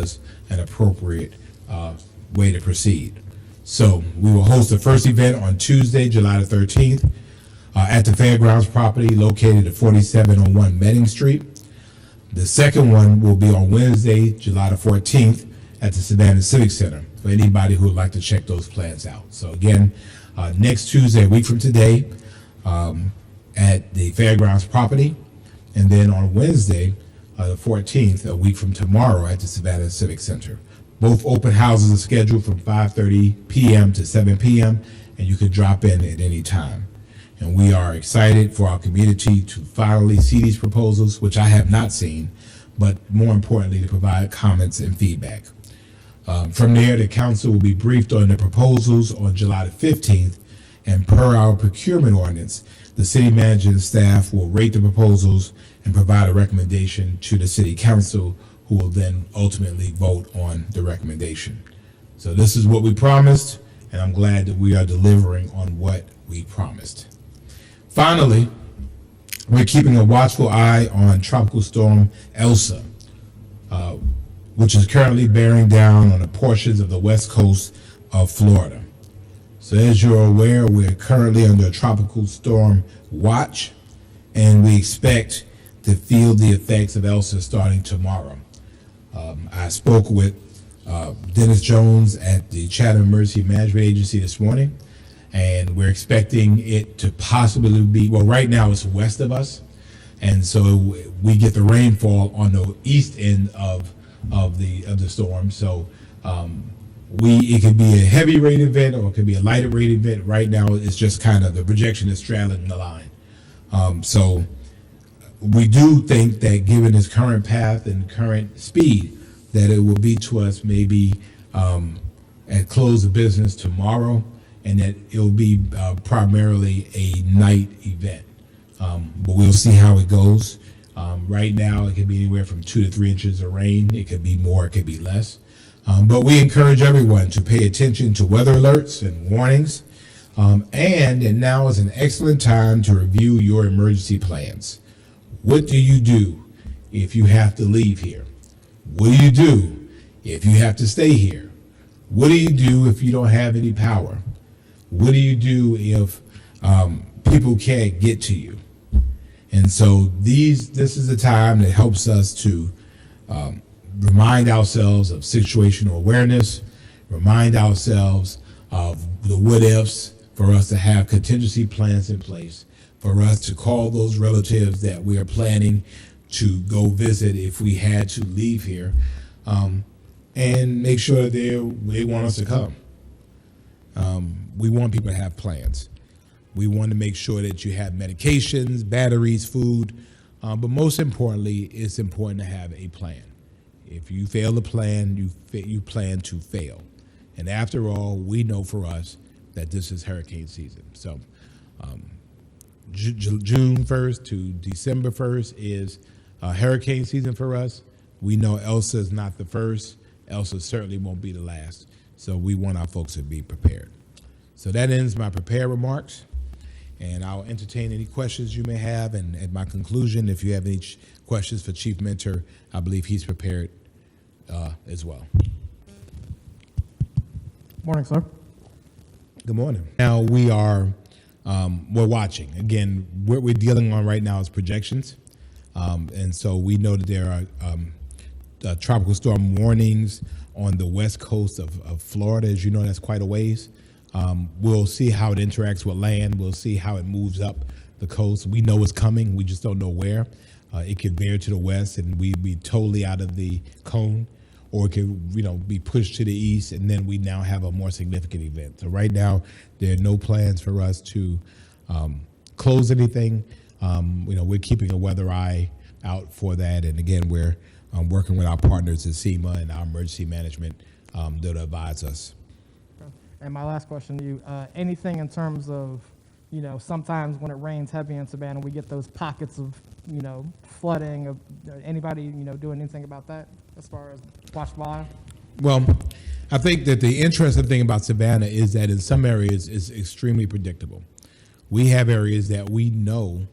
was an appropriate way to proceed. So we will host the first event on Tuesday, July the 13th, at the Fairgrounds property located at 4701 Medding Street. The second one will be on Wednesday, July the 14th, at the Savannah Civic Center for anybody who would like to check those plans out. So again, next Tuesday, a week from today, at the Fairgrounds property, and then on Wednesday, the 14th, a week from tomorrow, at the Savannah Civic Center. Both open houses are scheduled from 5:30 p.m. to 7 p.m., and you can drop in at any time. And we are excited for our community to finally see these proposals, which I have not seen, but more importantly, to provide comments and feedback. From there, the council will be briefed on the proposals on July the 15th, and per our procurement ordinance, the city manager and staff will rate the proposals and provide a recommendation to the city council, who will then ultimately vote on the recommendation. So this is what we promised, and I'm glad that we are delivering on what we promised. Finally, we're keeping a watchful eye on Tropical Storm Elsa, which is currently bearing down on the portions of the west coast of Florida. So as you're aware, we're currently under a tropical storm watch, and we expect to feel the effects of Elsa starting tomorrow. I spoke with Dennis Jones at the Chatham Emergency Management Agency this morning, and we're expecting it to possibly be, well, right now it's west of us, and so we get the rainfall on the east end of the storm. So it could be a heavy rain event or it could be a lighter rain event. Right now it's just kind of the projection is straddling the line. So we do think that given its current path and current speed, that it will be to us maybe at close of business tomorrow, and that it'll be primarily a night event. But we'll see how it goes. Right now, it could be anywhere from 2 to 3 inches of rain. It could be more, it could be less. But we encourage everyone to pay attention to weather alerts and warnings. And now is an excellent time to review your emergency plans. What do you do if you have to leave here? What do you do if you have to stay here? What do you do if you don't have any power? What do you do if people can't get to you? And so this is a time that helps us to remind ourselves of situational awareness, remind ourselves of the what ifs, for us to have contingency plans in place, for us to call those relatives that we are planning to go visit if we had to leave here, and make sure that they want us to come. We want people to have plans. We want to make sure that you have medications, batteries, food, but most importantly, it's important to have a plan. If you fail to plan, you plan to fail. And after all, we know for us that this is hurricane season. So June 1st to December 1st is hurricane season for us. We know Elsa is not the first. Elsa certainly won't be the last. So we want our folks to be prepared. So that ends my prepared remarks, and I'll entertain any questions you may have. And at my conclusion, if you have any questions for Chief Mentor, I believe he's prepared as well. Morning, sir. Good morning. Now we're watching. Again, what we're dealing on right now is projections. And so we know that there are tropical storm warnings on the west coast of Florida. As you know, that's quite a ways. We'll see how it interacts with land. We'll see how it moves up the coast. We know it's coming. We just don't know where. It could bear to the west and we'd be totally out of the cone, or it could be pushed to the east, and then we now have a more significant event. So right now, there are no plans for us to close anything. We're keeping a weather eye out for that. And again, we're working with our partners at SEMA and our emergency management that advise us. And my last question to you, anything in terms of, sometimes when it rains heavy in Savannah, we get those pockets of, flooding. Of anybody, doing anything about that as far as watchful eye? Well, I think that the interesting thing about Savannah is that in some areas it's extremely predictable. We have areas that we know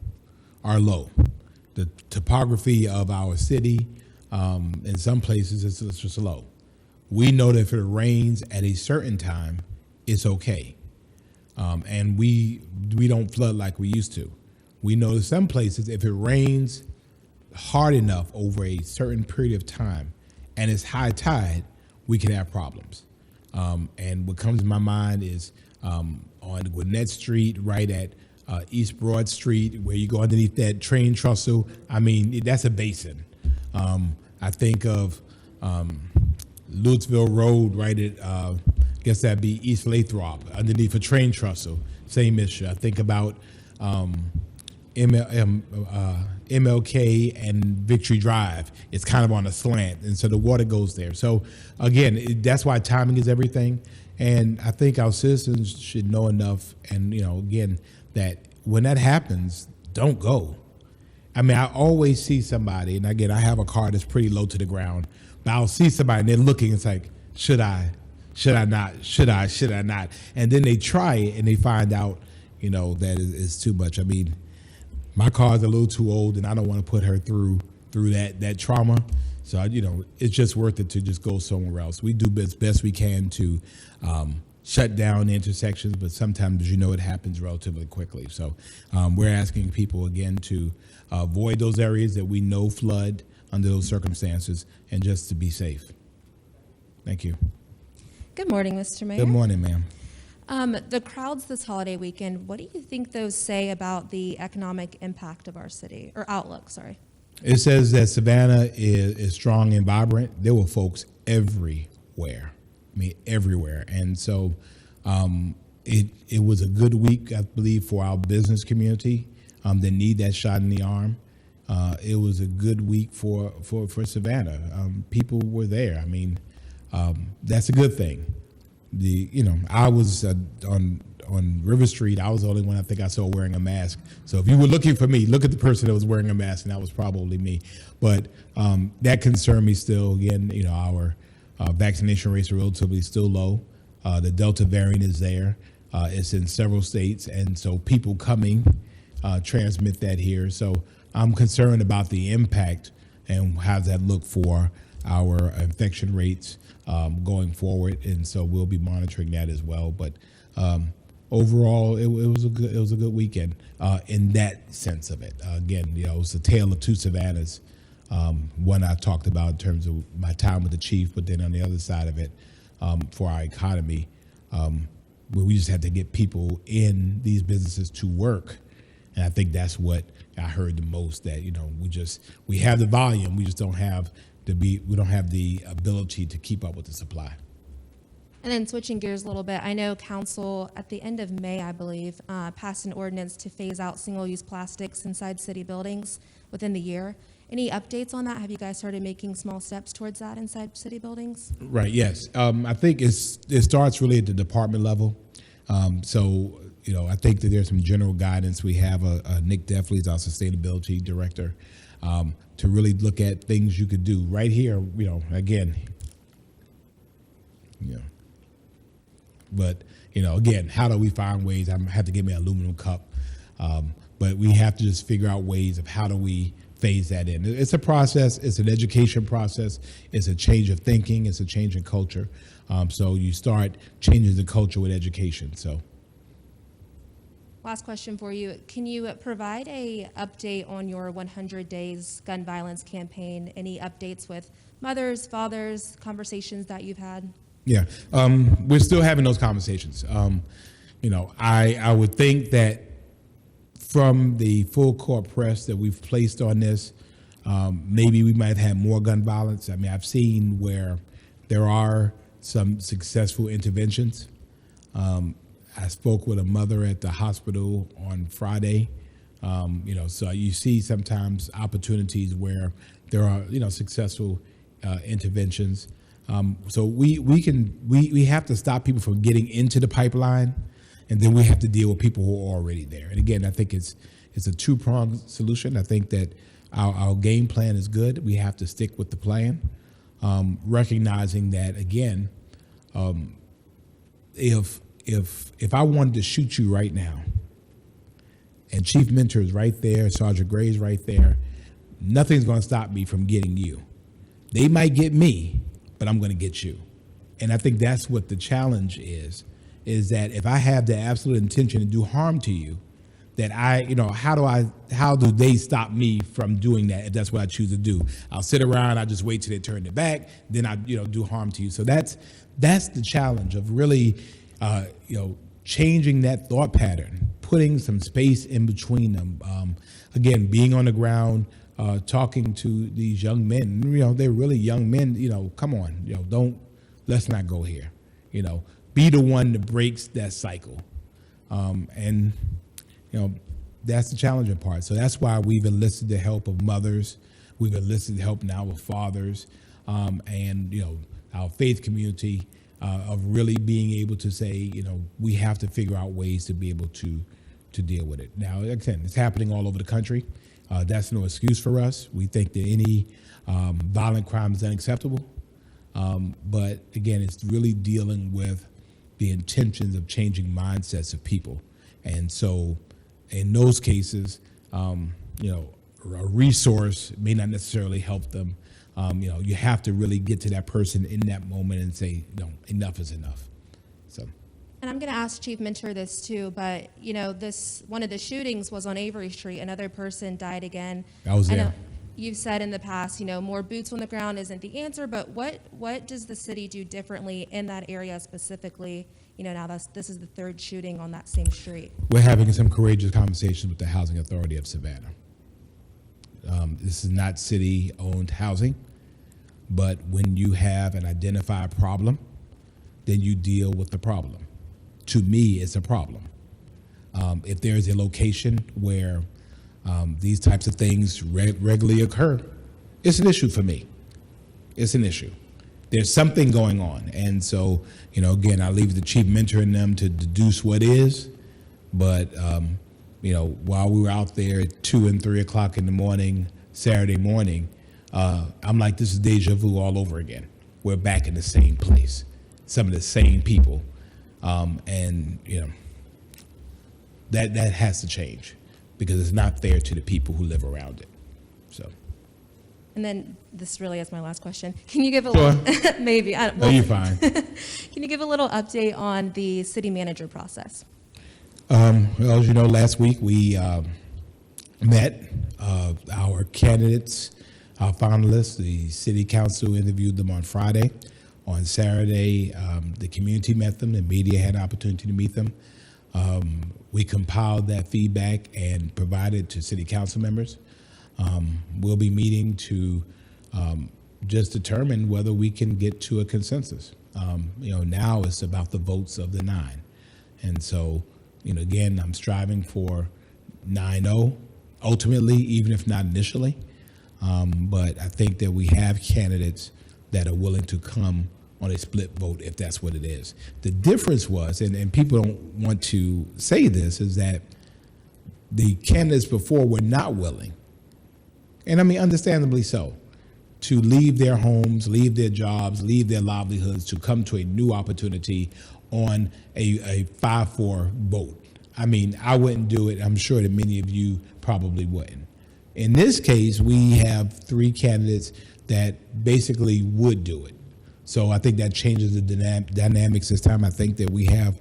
are low. The topography of our city In some places, it's just low. We know that if it rains at a certain time, it's okay. And we don't flood like we used to. We know that some places, if it rains hard enough over a certain period of time and it's high tide, we can have problems. And what comes to my mind is on Gwinnett Street, right at East Broad Street, where you go underneath that train trestle. I mean, that's a basin. I think of Louisville Road, right at, guess that'd be East Lathrop, underneath a train trestle, same issue. I think about MLK and Victory Drive. It's kind of on a slant, and so the water goes there. So again, that's why timing is everything. And I think our citizens should know enough, and again, that when that happens, don't go. I mean, I always see somebody, and again, I have a car that's pretty low to the ground, but I'll see somebody and they're looking, it's like, should I? Should I not? Should I not? And then they try it and they find out, that it's too much. I mean, my car's a little too old and I don't want to put her through that trauma. So, it's just worth it to just go somewhere else. We do best we can to shut down the intersections, but sometimes, it happens relatively quickly. So we're asking people again to avoid those areas that we know flood under those circumstances and just to be safe. Thank you. Good morning, Mr. Mayor. Good morning, ma'am. The crowds this holiday weekend, what do you think those say about the economic impact of our city, or outlook, sorry? It says that Savannah is strong and vibrant. There were folks everywhere. I mean, everywhere. And so it was a good week, I believe, for our business community that need that shot in the arm. It was a good week for Savannah. People were there. I mean, that's a good thing. I was on River Street. I was the only one I think I saw wearing a mask. So if you were looking for me, look at the person that was wearing a mask, and that was probably me. But that concerned me still. Again, our vaccination rates are relatively still low. The Delta variant is there. It's in several states, and so people coming transmit that here. So I'm concerned about the impact and how does that look for our infection rates going forward, and so we'll be monitoring that as well. But overall, it was a good weekend in that sense of it. Again, it was a tale of two Savannahs. One I talked about in terms of my time with the chief, but then on the other side of it, for our economy, where we just had to get people in these businesses to work. And I think that's what I heard the most, that we have the volume, we just don't have we don't have the ability to keep up with the supply. And then switching gears a little bit, I know council at the end of May, I believe, passed an ordinance to phase out single-use plastics inside city buildings within the year. Any updates on that? Have you guys started making small steps towards that inside city buildings? Right, yes. I think it starts really at the department level. So I think that there's some general guidance. We have Nick Deffley is our sustainability director, to really look at things you could do right here, again, but, again, how do we find ways? I have to get me an aluminum cup, but we have to just figure out ways of how do we phase that in. It's a process. It's an education process. It's a change of thinking. It's a change in culture. So you start changing the culture with education. So. Last question for you. Can you provide a update on your 100 Days Gun Violence campaign? Any updates with mothers, fathers, conversations that you've had? Yeah, we're still having those conversations. I would think that from the full court press that we've placed on this, maybe we might have more gun violence. I mean, I've seen where there are some successful interventions. I spoke with a mother at the hospital on Friday. So you see sometimes opportunities where there are, successful interventions. So we have to stop people from getting into the pipeline, and then we have to deal with people who are already there. And again, I think it's a two-pronged solution. I think that our game plan is good. We have to stick with the plan, recognizing that, again, if I wanted to shoot you right now, and Chief Mentor is right there, Sergeant Gray is right there, nothing's going to stop me from getting you. they might get me, but I'm going to get you. And I think that's what the challenge is that if I have the absolute intention to do harm to you, that how do they stop me from doing that if that's what I choose to do? I'll sit around, I just wait till they turn their back, then I, do harm to you. So that's the challenge of really, changing that thought pattern, putting some space in between them. Again, being on the ground, talking to these young men, they're really young men, come on, let's not go here, be the one that breaks that cycle. And that's the challenging part. So that's why we've enlisted the help of mothers. We've enlisted help now of fathers, and our faith community of really being able to say, we have to figure out ways to be able to deal with it. Now, again, it's happening all over the country. That's no excuse for us. We think that any violent crime is unacceptable. But again, it's really dealing with the intentions of changing mindsets of people. And so in those cases, a resource may not necessarily help them. You have to really get to that person in that moment and say, no, enough is enough. So. And I'm going to ask Chief Mentor this too, but one of the shootings was on Avery Street. Another person died again. I was there. know you've said in the past, more boots on the ground isn't the answer, but what does the city do differently in that area specifically? Now this is the third shooting on that same street. We're having some courageous conversations with the Housing Authority of Savannah. This is not city-owned housing, but when you have an identified problem, then you deal with the problem. To me, it's a problem. If there is a location where these types of things regularly occur, it's an issue for me. It's an issue. There's something going on. And so, again, I leave the chief mentor in them to deduce what is. But, while we were out there at 2 and 3 o'clock in the morning, Saturday morning, I'm like, this is deja vu all over again. We're back in the same place, some of the same people. That has to change because it's not fair to the people who live around it. So. And then this really is my last question. Can you give a Sure. little, maybe, No, you're fine. Can you give a little update on the city manager process? Well, as you know, last week we met our candidates, our finalists. The city council interviewed them on Friday. On Saturday, the community met them. The media had an opportunity to meet them. We compiled that feedback and provided to city council members. We'll be meeting to just determine whether we can get to a consensus. Now it's about the votes of the 9. And so, again, I'm striving for 9-0 ultimately, even if not initially. But I think that we have candidates that are willing to come on a split vote if that's what it is. The difference was, and people don't want to say this, is that the candidates before were not willing, and I mean understandably so, to leave their homes, leave their jobs, leave their livelihoods to come to a new opportunity on a 5-4 vote. I mean, I wouldn't do it. I'm sure that many of you probably wouldn't. In this case, we have 3 candidates that basically would do it. So I think that changes the dynamics this time. I think that we have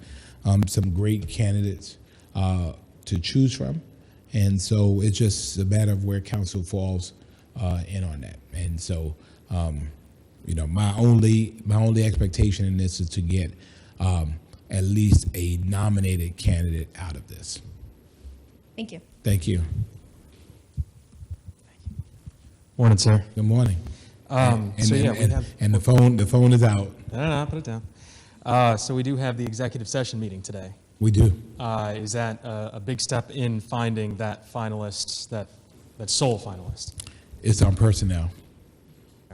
some great candidates to choose from. And so it's just a matter of where council falls in on that. And so, my only expectation in this is to get at least a nominated candidate out of this. Thank you. Thank you. Morning, sir. Good morning. We have. And the phone is out. No, put it down. So we do have the executive session meeting today. We do. Is that a big step in finding that finalist, that sole finalist? It's on personnel.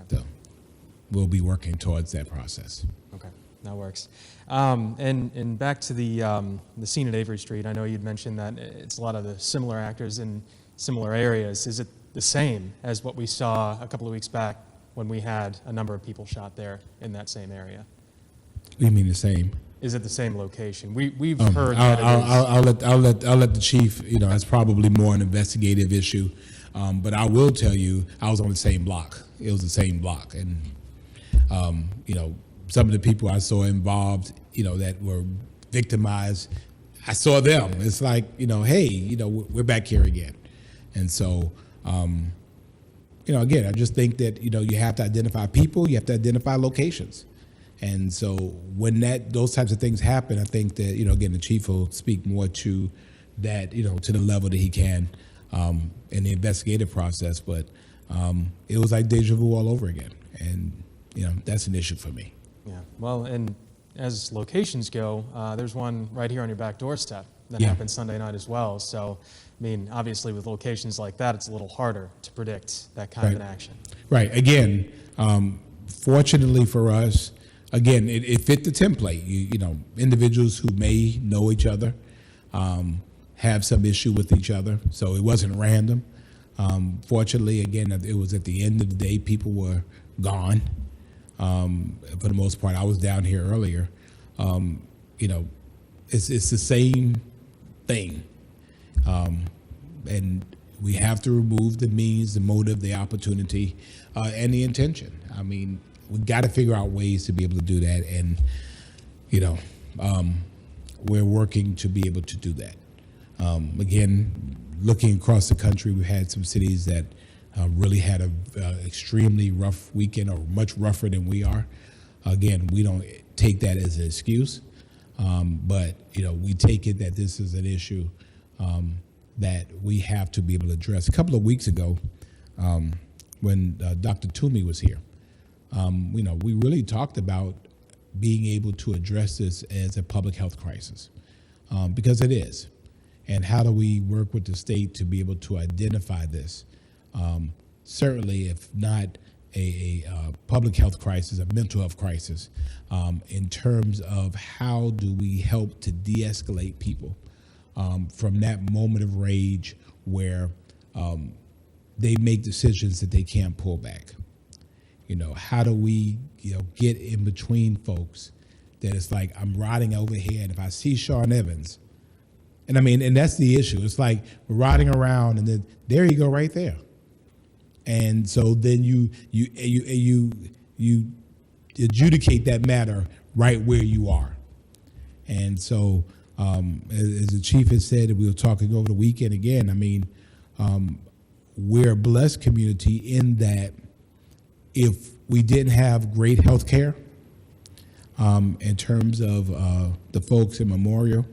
So we'll be working towards that process. Okay, that works. And back to the scene at Avery Street. I know you'd mentioned that it's a lot of the similar actors in similar areas. Is it the same as what we saw a couple of weeks back when we had a number of people shot there in that same area? You mean the same? Is it the same location? We've heard that I'll let the chief. It's probably more an investigative issue. But I will tell you, I was on the same block. It was the same block. And, some of the people I saw involved, that were victimized, I saw them. It's like, hey, we're back here again. And so, again, I just think that, you have to identify people, you have to identify locations. And so when those types of things happen, I think that, again, the chief will speak more to that, to the level that he can in the investigative process. But it was like deja vu all over again. And, that's an issue for me. Yeah, well, and as locations go, there's one right here on your back doorstep that Yeah. happened Sunday night as well. So, obviously with locations like that, it's a little harder to predict that kind of an action. Right. Again, fortunately for us, again, it fit the template. Individuals who may know each other, have some issue with each other, so it wasn't random. Fortunately, again, it was at the end of the day, people were gone. For the most part, I was down here earlier. It's the same thing. And we have to remove the means, the motive, the opportunity, and the intention. We got to figure out ways to be able to do that. And, we're working to be able to do that. Again, looking across the country, we've had some cities that really had a extremely rough weekend, or much rougher than we are. Again, we don't take that as an excuse, but we take it that this is an issue that we have to be able to address. A couple of weeks ago, when Dr. Toomey was here, we really talked about being able to address this as a public health crisis, because it is. And how do we work with the state to be able to identify this? Certainly, if not a public health crisis, a mental health crisis, in terms of how do we help to de-escalate people from that moment of rage where they make decisions that they can't pull back. How do we get in between folks that it's like, I'm riding over here, and if I see Sean Evans, and that's the issue. It's like we're riding around, and then there you go, right there. And so then you adjudicate that matter right where you are. And so, as the chief has said, and we were talking over the weekend again, we're a blessed community in that if we didn't have great health care, in terms of the folks in Memorial,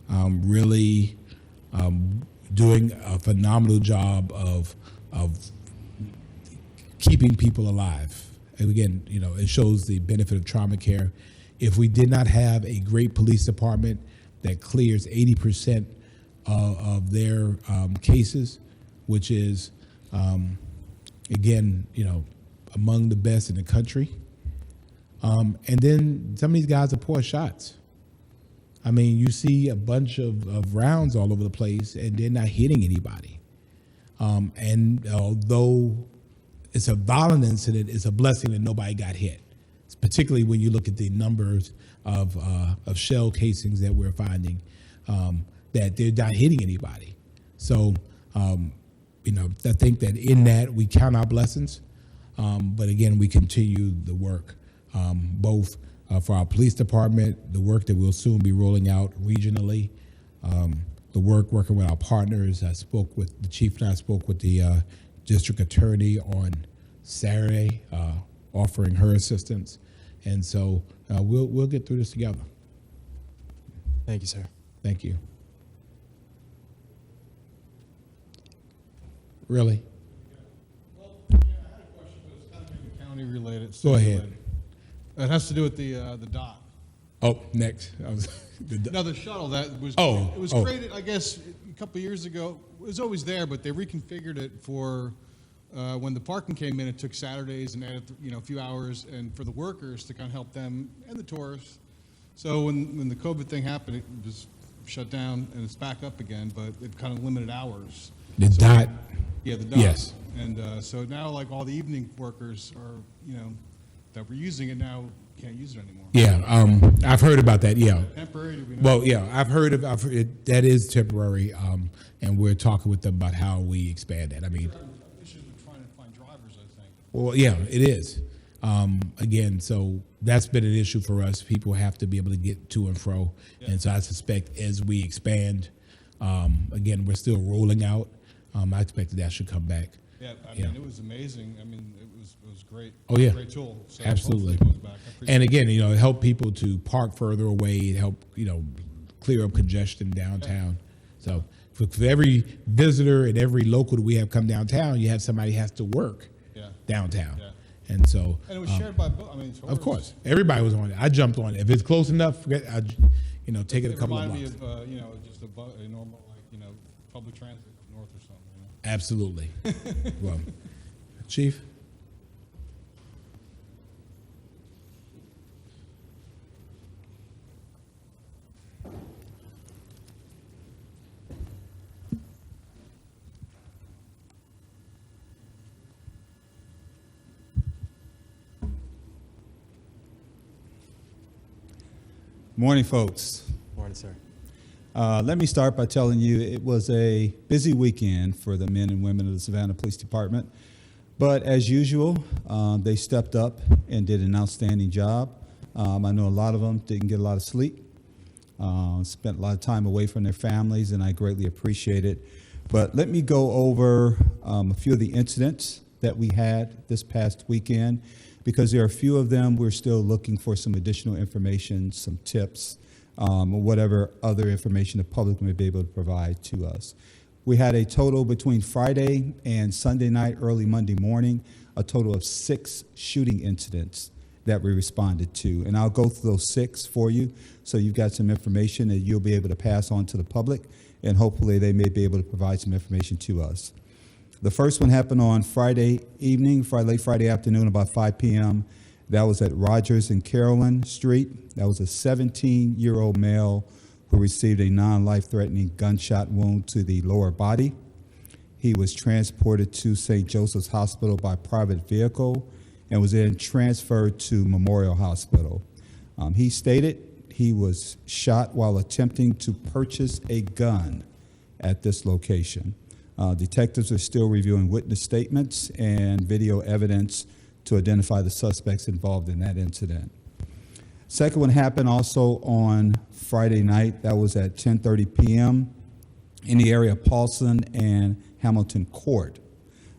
really doing a phenomenal job of keeping people alive. And again, it shows the benefit of trauma care. If we did not have a great police department that clears 80% of their cases, which is, again, among the best in the country. And then some of these guys are poor shots. You see a bunch of rounds all over the place, and they're not hitting anybody. And although it's a violent incident, it's a blessing that nobody got hit. It's particularly when you look at the numbers of shell casings that we're finding, that they're not hitting anybody. So, I think that in that we count our blessings, but again, we continue the work, both for our police department, the work that we'll soon be rolling out regionally, the work working with our partners. The chief and I spoke with the district attorney on Saturday, offering her assistance. And so we'll get through this together. Thank you, sir. Thank you. Really? Well, yeah, I had a question, but it's kind of county related. Go ahead. It has to do with the dock. Oh, next. No, the shuttle that was Oh, it was oh. created, I guess, a couple of years ago. It was always there, but they reconfigured it for when the parking came in. It took Saturdays and added a few hours, and for the workers to kind of help them and the tourists. So when the COVID thing happened, it was shut down, and it's back up again, but it kind of limited hours. The So- dot. Yeah, the dot. Yes. And so now, like, all the evening workers are, that were using it now can't use it anymore. Yeah, I've heard about that. Yeah. Temporary, do we know? Well, yeah, I've heard that is temporary, and we're talking with them about how we expand that. I mean, Issues with trying to find drivers, I think. well, yeah, it is. Again, so that's been an issue for us. People have to be able to get to and fro, and so I suspect as we expand, again, we're still rolling out. I expect that should come back. Yeah, I Yeah. mean, it was amazing. I mean, it was great. Oh, yeah. Great tool. So Absolutely. hopefully it goes back. I appreciate And again, help people to park further away, help, clear up congestion downtown. So for every visitor and every local that we have come downtown, you have somebody has to work Yeah. downtown. Yeah. And so, And it was shared by, of course, everybody was on it. I jumped on it. If it's close enough, take it a couple of reminded blocks. me of, just a normal, public transit north or something, Absolutely. Well, Chief? Morning, folks. Morning, sir. Let me start by telling you it was a busy weekend for the men and women of the Savannah Police Department. But as usual, they stepped up and did an outstanding job. I know a lot of them didn't get a lot of sleep, spent a lot of time away from their families, and I greatly appreciate it. But let me go over a few of the incidents that we had this past weekend, because there are a few of them we're still looking for some additional information, some tips, or whatever other information the public may be able to provide to us. We had a total between Friday and Sunday night, early Monday morning, a total of 6 shooting incidents that we responded to. And I'll go through those 6 for you, so you've got some information that you'll be able to pass on to the public, and hopefully they may be able to provide some information to us. The first one happened on Friday evening, late Friday afternoon, about 5 p.m. That was at Rogers and Carolyn Street. That was a 17-year-old male who received a non-life-threatening gunshot wound to the lower body. He was transported to St. Joseph's Hospital by private vehicle and was then transferred to Memorial Hospital. He stated he was shot while attempting to purchase a gun at this location. Detectives are still reviewing witness statements and video evidence to identify the suspects involved in that incident. Second one happened also on Friday night. That was at 10:30 p.m. in the area of Paulson and Hamilton Court.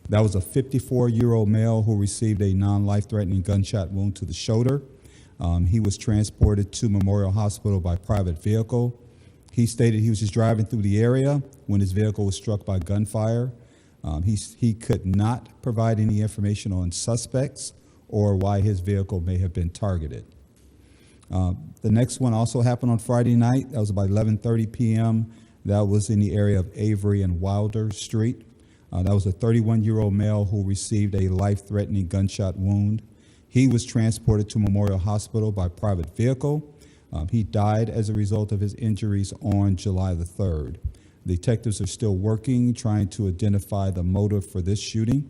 That was a 54-year-old male who received a non-life-threatening gunshot wound to the shoulder. He was transported to Memorial Hospital by private vehicle. He stated he was just driving through the area when his vehicle was struck by gunfire. He could not provide any information on suspects or why his vehicle may have been targeted. The next one also happened on Friday night. That was about 11:30 p.m. That was in the area of Avery and Wilder Street. That was a 31-year-old male who received a life-threatening gunshot wound. He was transported to Memorial Hospital by private vehicle. He died as a result of his injuries on July the 3rd. Detectives are still working, trying to identify the motive for this shooting.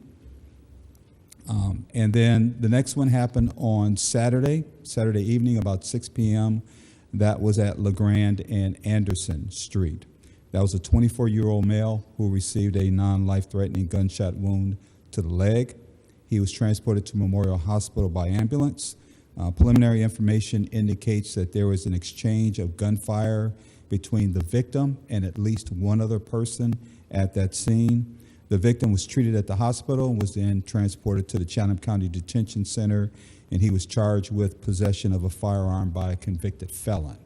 And then the next one happened on Saturday evening, about 6 p.m. That was at LeGrand and Anderson Street. That was a 24-year-old male who received a non-life-threatening gunshot wound to the leg. He was transported to Memorial Hospital by ambulance. Preliminary information indicates that there was an exchange of gunfire between the victim and at least one other person at that scene. The victim was treated at the hospital and was then transported to the Chatham County Detention Center, and he was charged with possession of a firearm by a convicted felon.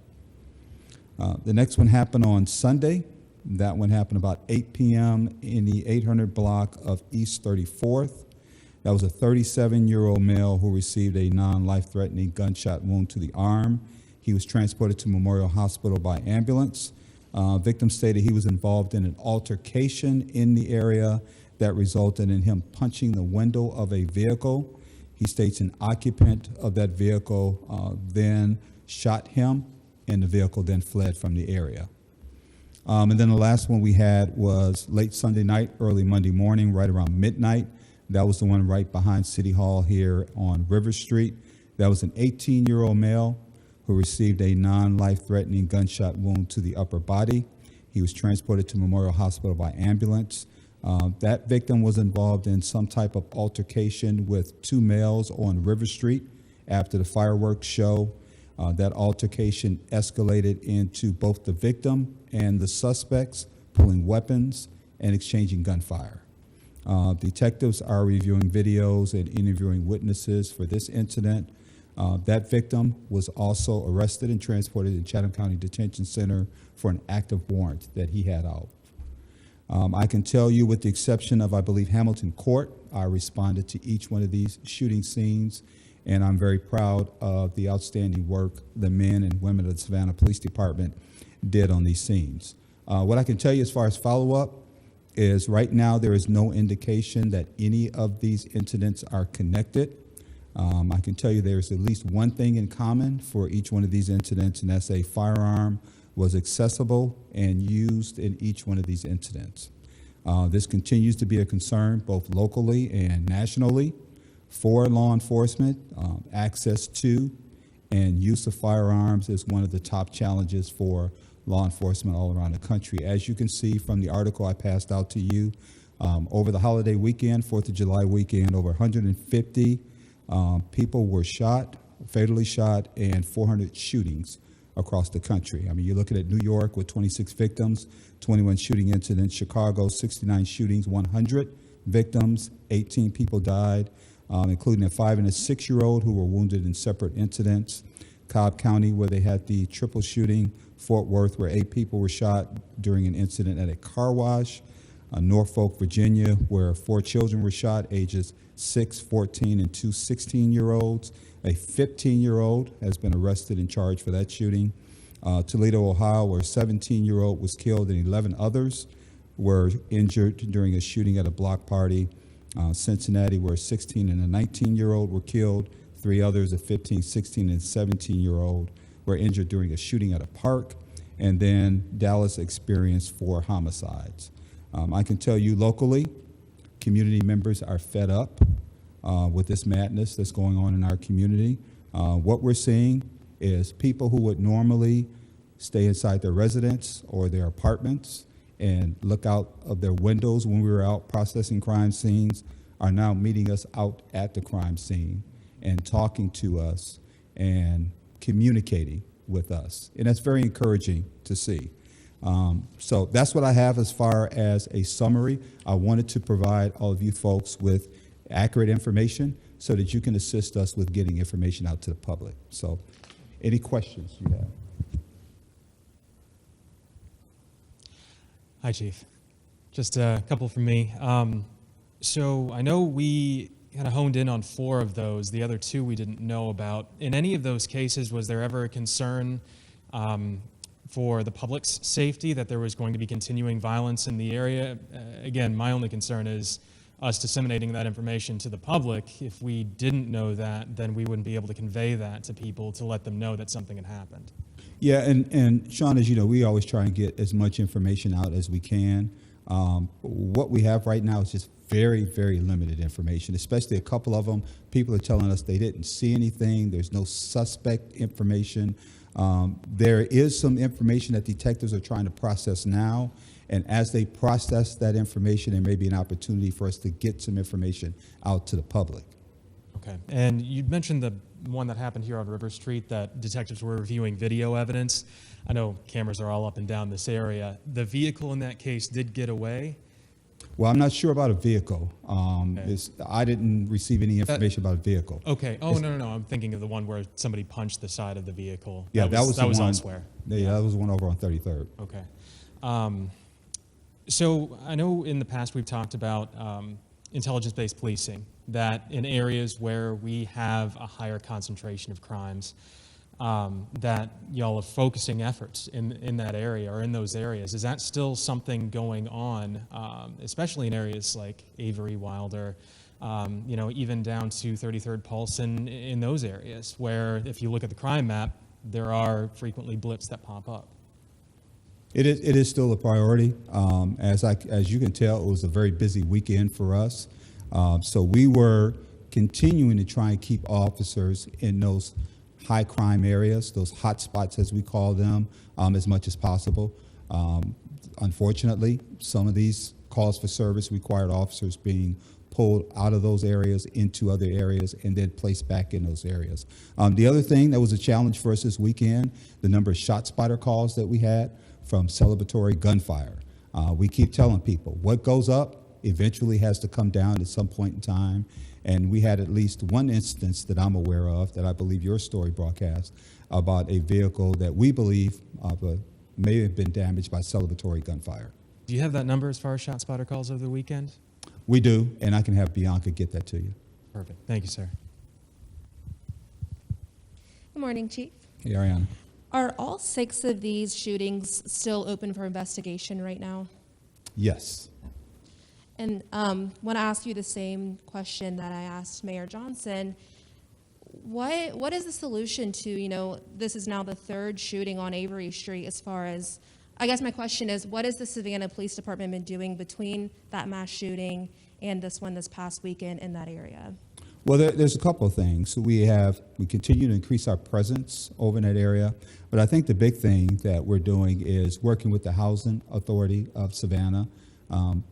The next one happened on Sunday. That one happened about 8 p.m. in the 800 block of East 34th. That was a 37-year-old male who received a non-life-threatening gunshot wound to the arm. He was transported to Memorial Hospital by ambulance. Victim stated he was involved in an altercation in the area that resulted in him punching the window of a vehicle. He states an occupant of that vehicle then shot him, and the vehicle then fled from the area. And then the last one we had was late Sunday night, early Monday morning, right around midnight. That was the one right behind City Hall here on River Street. That was an 18-year-old male who received a non-life-threatening gunshot wound to the upper body. He was transported to Memorial Hospital by ambulance. That victim was involved in some type of altercation with two males on River Street after the fireworks show. That altercation escalated into both the victim and the suspects pulling weapons and exchanging gunfire. Detectives are reviewing videos and interviewing witnesses for this incident. That victim was also arrested and transported in Chatham County Detention Center for an active warrant that he had out. I can tell you, with the exception of, I believe, Hamilton Court, I responded to each one of these shooting scenes, and I'm very proud of the outstanding work the men and women of the Savannah Police Department did on these scenes. What I can tell you as far as follow-up is right now there is no indication that any of these incidents are connected. I can tell you there's at least one thing in common for each one of these incidents, and that's a firearm was accessible and used in each one of these incidents. This continues to be a concern both locally and nationally for law enforcement. Access to and use of firearms is one of the top challenges for law enforcement all around the country. As you can see from the article I passed out to you, over the holiday weekend, 4th of July weekend, over 150 people were shot, fatally shot, and 400 shootings across the country. I mean, you're looking at New York with 26 victims, 21 shooting incidents, Chicago, 69 shootings, 100 victims, 18 people died, including a 5- and a 6-year-old who were wounded in separate incidents. Cobb County, where they had the triple shooting, Fort Worth, where 8 people were shot during an incident at a car wash, Norfolk, Virginia, where 4 children were shot, ages 6, 14, and 2 16-year-olds. A 15-year-old has been arrested and charged for that shooting. Toledo, Ohio, where a 17-year-old was killed and 11 others were injured during a shooting at a block party. Cincinnati, where a 16 and a 19-year-old were killed. 3 others, a 15, 16, and 17-year-old, were injured during a shooting at a park. And then Dallas experienced 4 homicides. I can tell you locally, community members are fed up with this madness that's going on in our community. What we're seeing is people who would normally stay inside their residence or their apartments and look out of their windows when we were out processing crime scenes are now meeting us out at the crime scene and talking to us and communicating with us. And that's very encouraging to see. So that's what I have as far as a summary. I wanted to provide all of you folks with accurate information so that you can assist us with getting information out to the public. So any questions you have? Hi, Chief. Just a couple from me. So I know we kind of honed in on 4 of those. The other 2 we didn't know about. In any of those cases, was there ever a concern for the public's safety, that there was going to be continuing violence in the area? Again, my only concern is us disseminating that information to the public. If we didn't know that, then we wouldn't be able to convey that to people to let them know that something had happened. Yeah, and Sean, as you know, we always try and get as much information out as we can. What we have right now is just very, very limited information, especially a couple of them. People are telling us they didn't see anything. There's no suspect information. There is some information that detectives are trying to process now, and as they process that information, there may be an opportunity for us to get some information out to the public. Okay. And you mentioned the one that happened here on River Street, that detectives were reviewing video evidence. I know cameras are all up and down this area. The vehicle in that case did get away? Well, I'm not sure about a vehicle. Okay. I didn't receive any information about a vehicle. Okay. Oh, no. I'm thinking of the one where somebody punched the side of the vehicle. Yeah, that was the one elsewhere. Yeah, that was the one over on 33rd. Okay. So I know in the past we've talked about intelligence-based policing, that in areas where we have a higher concentration of crimes, that y'all are focusing efforts in that area or in those areas. Is that still something going on, especially in areas like Avery, Wilder, even down to 33rd Pulse and in those areas where if you look at the crime map, there are frequently blips that pop up? It is still a priority. As you can tell, it was a very busy weekend for us. So we were continuing to try and keep officers in those high crime areas, those hot spots as we call them, as much as possible. Unfortunately, some of these calls for service required officers being pulled out of those areas into other areas and then placed back in those areas. The other thing that was a challenge for us this weekend, the number of shot spotter calls that we had from celebratory gunfire. We keep telling people what goes up eventually has to come down at some point in time. And we had at least one instance that I'm aware of that I believe your story broadcast about a vehicle that we believe may have been damaged by celebratory gunfire. Do you have that number as far as shot spotter calls over the weekend? We do, and I can have Bianca get that to you. Perfect. Thank you, sir. Good morning, Chief. Hey, Ariana. Are all 6 of these shootings still open for investigation right now? Yes. And want to ask you the same question that I asked Mayor Johnson. What is the solution to, this is now the 3rd shooting on Avery Street as far as, I guess my question is, what has the Savannah Police Department been doing between that mass shooting and this one this past weekend in that area? Well, there's a couple of things. We continue to increase our presence over in that area, but I think the big thing that we're doing is working with the Housing Authority of Savannah.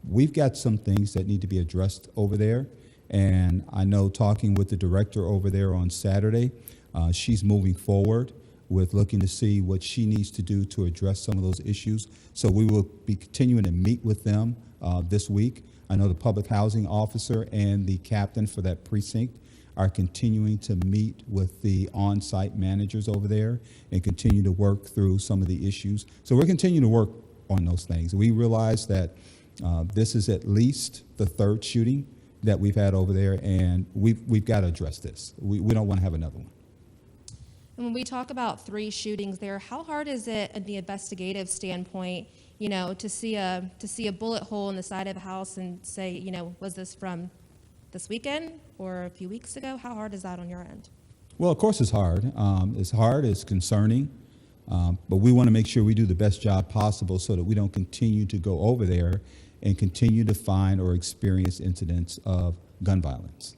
We've got some things that need to be addressed over there, and I know talking with the director over there on Saturday, she's moving forward with looking to see what she needs to do to address some of those issues. So we will be continuing to meet with them this week. I know the public housing officer and the captain for that precinct are continuing to meet with the on-site managers over there and continue to work through some of the issues. So we're continuing to work on those things. We realize that this is at least the 3rd shooting that we've had over there, and we've got to address this. We don't want to have another one. And when we talk about 3 shootings there, how hard is it at the investigative standpoint, to see a bullet hole in the side of the house and say, was this from this weekend or a few weeks ago? How hard is that on your end? Well, of course it's hard. It's concerning, but we want to make sure we do the best job possible so that we don't continue to go over there and continue to find or experience incidents of gun violence.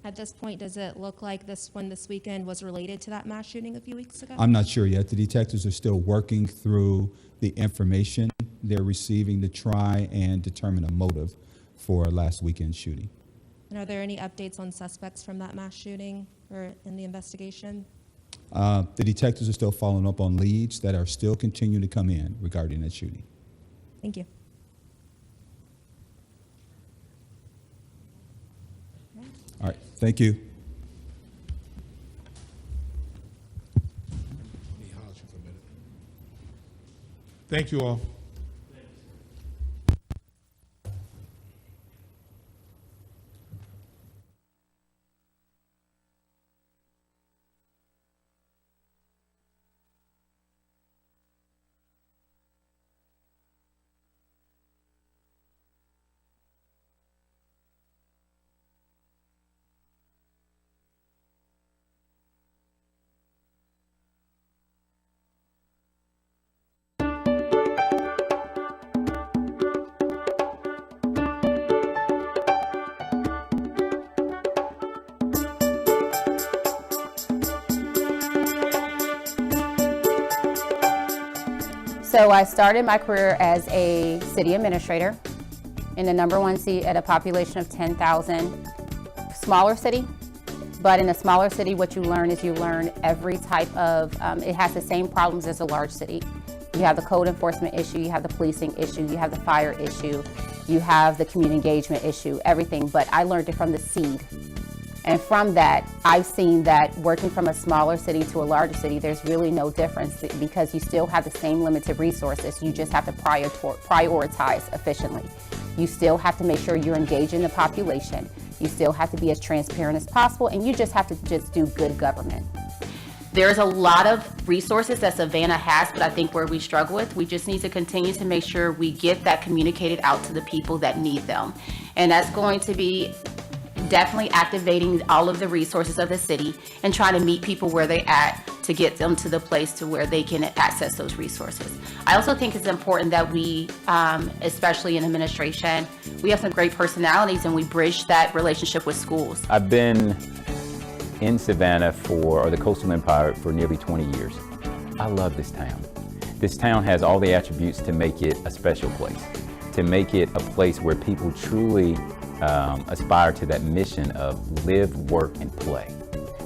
At this point, does it look like this one this weekend was related to that mass shooting a few weeks ago? I'm not sure yet. The detectives are still working through the information they're receiving to try and determine a motive for last weekend's shooting. And are there any updates on suspects from that mass shooting or in the investigation? The detectives are still following up on leads that are still continuing to come in regarding that shooting. Thank you. All right, thank you. Thank you all. So I started my career as a city administrator in the #1 seat at a population of 10,000, smaller city. But in a smaller city, what you learn is you learn every type of, it has the same problems as a large city. You have the code enforcement issue, you have the policing issue, you have the fire issue, you have the community engagement issue, everything. But I learned it from the seed. And from that, I've seen that working from a smaller city to a larger city, there's really no difference because you still have the same limited resources. You just have to prioritize efficiently. You still have to make sure you're engaging the population. You still have to be as transparent as possible, and you just have to just do good government. There's a lot of resources that Savannah has, but I think where we struggle with, we just need to continue to make sure we get that communicated out to the people that need them. And that's going to be definitely activating all of the resources of the city and trying to meet people where they're at to get them to the place to where they can access those resources. I also think it's important that we, especially in administration, we have some great personalities and we bridge that relationship with schools. I've been in Savannah or the Coastal Empire for nearly 20 years. I love this town. This town has all the attributes to make it a special place, to make it a place where people truly aspire to that mission of live, work, and play.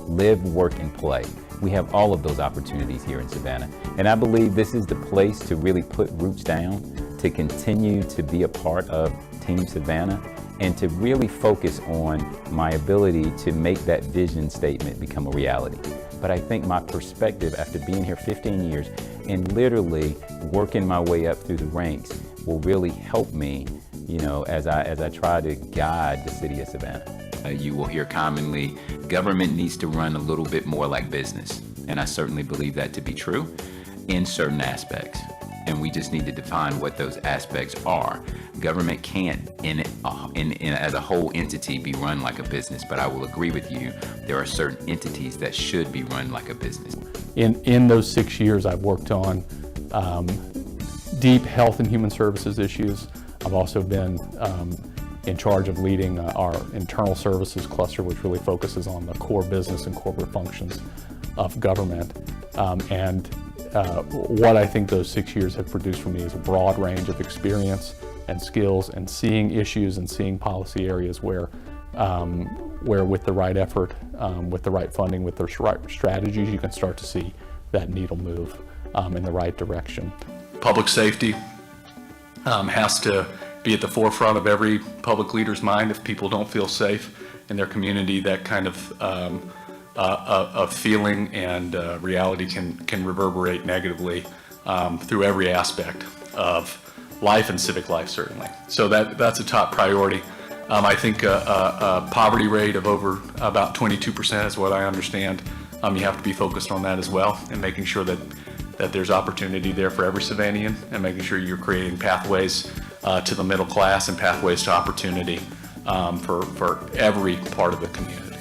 Live, work, and play. We have all of those opportunities here in Savannah. And I believe this is the place to really put roots down, to continue to be a part of Team Savannah, and to really focus on my ability to make that vision statement become a reality. But I think my perspective after being here 15 years and literally working my way up through the ranks will really help me, you know, as I try to guide the city of Savannah. You will hear commonly, government needs to run a little bit more like business. And I certainly believe that to be true in certain aspects. And we just need to define what those aspects are. Government can't, as a whole entity, be run like a business. But I will agree with you, there are certain entities that should be run like a business. In those 6 years, I've worked on deep health and human services issues. I've also been in charge of leading our internal services cluster, which really focuses on the core business and corporate functions of government. What I think those 6 years have produced for me is a broad range of experience and skills and seeing issues and seeing policy areas where with the right effort, with the right funding, with the right strategies, you can start to see that needle move in the right direction. Public safety has to be at the forefront of every public leader's mind. If people don't feel safe in their community, that kind of feeling and reality can reverberate negatively through every aspect of life and civic life, certainly. So that's a top priority. I think a poverty rate of over about 22% is what I understand. You have to be focused on that as well, and making sure that there's opportunity there for every Savannian, and making sure you're creating pathways to the middle class and pathways to opportunity for every part of the community.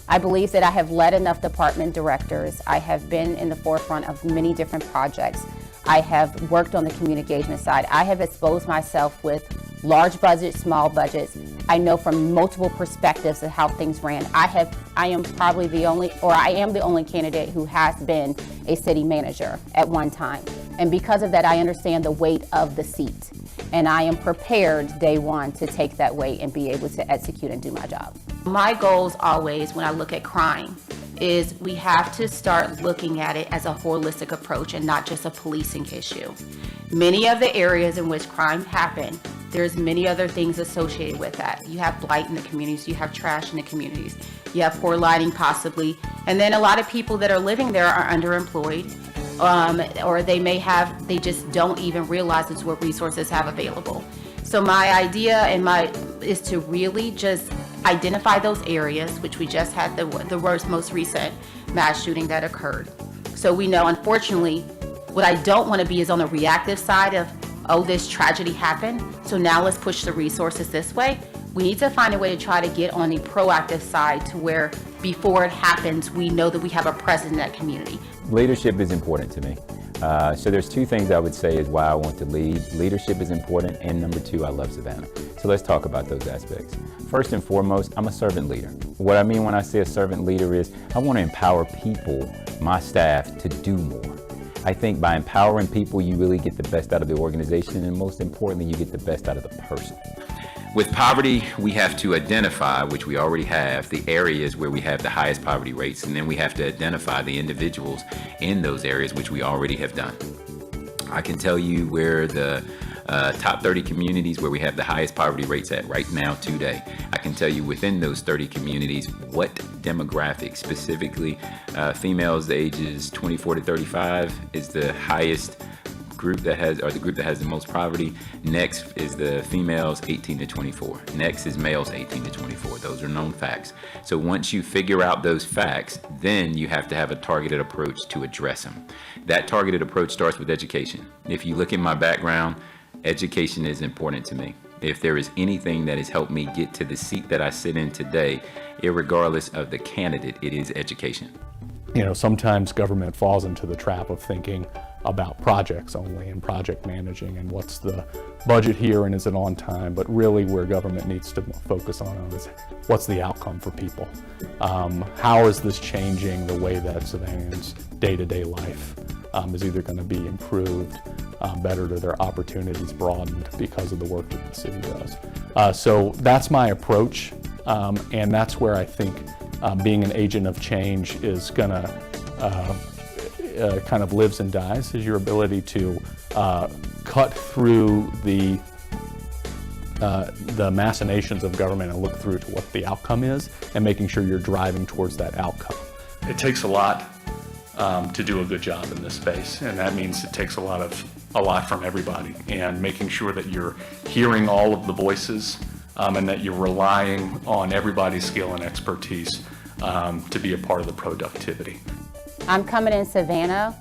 I believe that I have led enough department directors. I have been in the forefront of many different projects. I have worked on the community engagement side. I have exposed myself with large budgets, small budgets. I know from multiple perspectives of how things ran. I am probably the only, or I am the only candidate who has been a city manager at one time. And because of that, I understand the weight of the seat. And I am prepared day one to take that weight and be able to execute and do my job. My goals always, when I look at crime, is we have to start looking at it as a holistic approach and not just a policing issue. Many of the areas in which crime happen, there's many other things associated with that. You have blight in the communities, you have trash in the communities, you have poor lighting possibly, and then a lot of people that are living there are underemployed, or they just don't even realize it's what resources have available. So my idea is to really just identify those areas, which we just had the most recent mass shooting that occurred. So we know, unfortunately, what I don't want to be is on the reactive side of, oh, this tragedy happened, so now let's push the resources this way. We need to find a way to try to get on the proactive side to where before it happens, we know that we have a presence in that community. Leadership is important to me. So there's two things I would say is why I want to lead. Leadership is important, and number two, I love Savannah. So let's talk about those aspects. First and foremost, I'm a servant leader. What I mean when I say a servant leader is I want to empower people, my staff, to do more. I think by empowering people, you really get the best out of the organization, and most importantly, you get the best out of the person. With poverty, we have to identify, which we already have, the areas where we have the highest poverty rates, and then we have to identify the individuals in those areas, which we already have done. I can tell you where the top 30 communities where we have the highest poverty rates at right now today. I can tell you within those 30 communities what demographics, specifically females ages 24 to 35 is the highest group that has, or the group that has the most poverty. Next is the females 18 to 24. Next is males 18 to 24. Those are known facts. So once you figure out those facts, then you have to have a targeted approach to address them. That targeted approach starts with education. If you look at my background, education is important to me. If there is anything that has helped me get to the seat that I sit in today, irregardless of the candidate, it is education. sometimes government falls into the trap of thinking about projects only and project managing and what's the budget here and is it on time, but really where government needs to focus on is what's the outcome for people. How is this changing the way that Savannah's day-to-day life is either going to be improved, better, or their opportunities broadened because of the work that the city does. So that's my approach, and that's where I think being an agent of change is going to kind of lives and dies, is your ability to cut through the machinations of government and look through to what the outcome is and making sure you're driving towards that outcome. It takes a lot to do a good job in this space, and that means it takes a lot from everybody, and making sure that you're hearing all of the voices and that you're relying on everybody's skill and expertise to be a part of the productivity. I'm coming in Savannah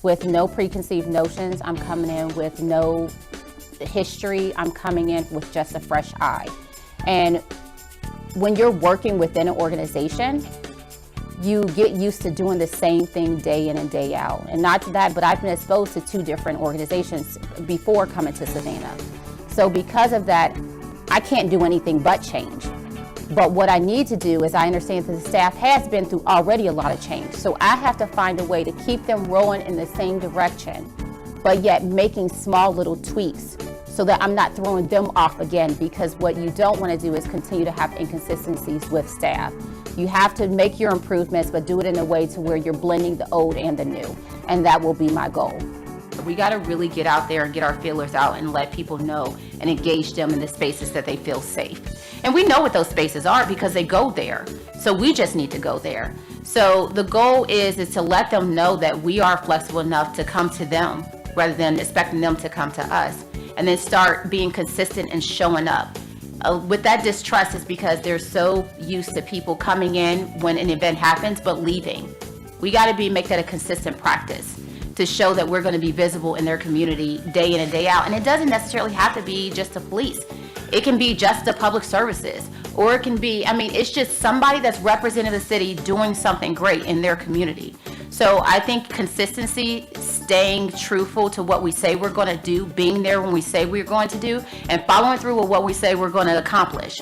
with no preconceived notions. I'm coming in with no history. I'm coming in with just a fresh eye. And when you're working within an organization, you get used to doing the same thing day in and day out. And not that, but I've been exposed to 2 different organizations before coming to Savannah. So because of that, I can't do anything but change. But what I need to do is I understand that the staff has been through already a lot of change. So I have to find a way to keep them rolling in the same direction, but yet making small little tweaks so that I'm not throwing them off again, because what you don't want to do is continue to have inconsistencies with staff. You have to make your improvements, but do it in a way to where you're blending the old and the new, and that will be my goal. We got to really get out there and get our feelers out and let people know and engage them in the spaces that they feel safe. And we know what those spaces are because they go there. So we just need to go there. So the goal is to let them know that we are flexible enough to come to them rather than expecting them to come to us. And then start being consistent and showing up. With that distrust is because they're so used to people coming in when an event happens but leaving. We got to make that a consistent practice to show that we're going to be visible in their community day in and day out. And it doesn't necessarily have to be just the police. It can be just the public services, or it can be, it's just somebody that's representing the city doing something great in their community. So I think consistency, staying truthful to what we say we're going to do, being there when we say we're going to do, and following through with what we say we're going to accomplish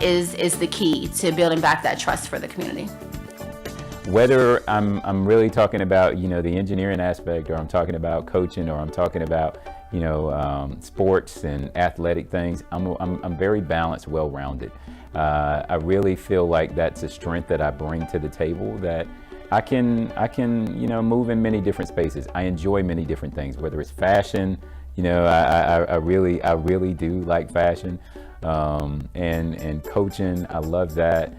is the key to building back that trust for the community. Whether I'm really talking about, the engineering aspect, or I'm talking about coaching, or I'm talking about, sports and athletic things, I'm very balanced, well-rounded. I really feel like that's a strength that I bring to the table, that I can move in many different spaces. I enjoy many different things, whether it's fashion, I really do like fashion, and coaching, I love that.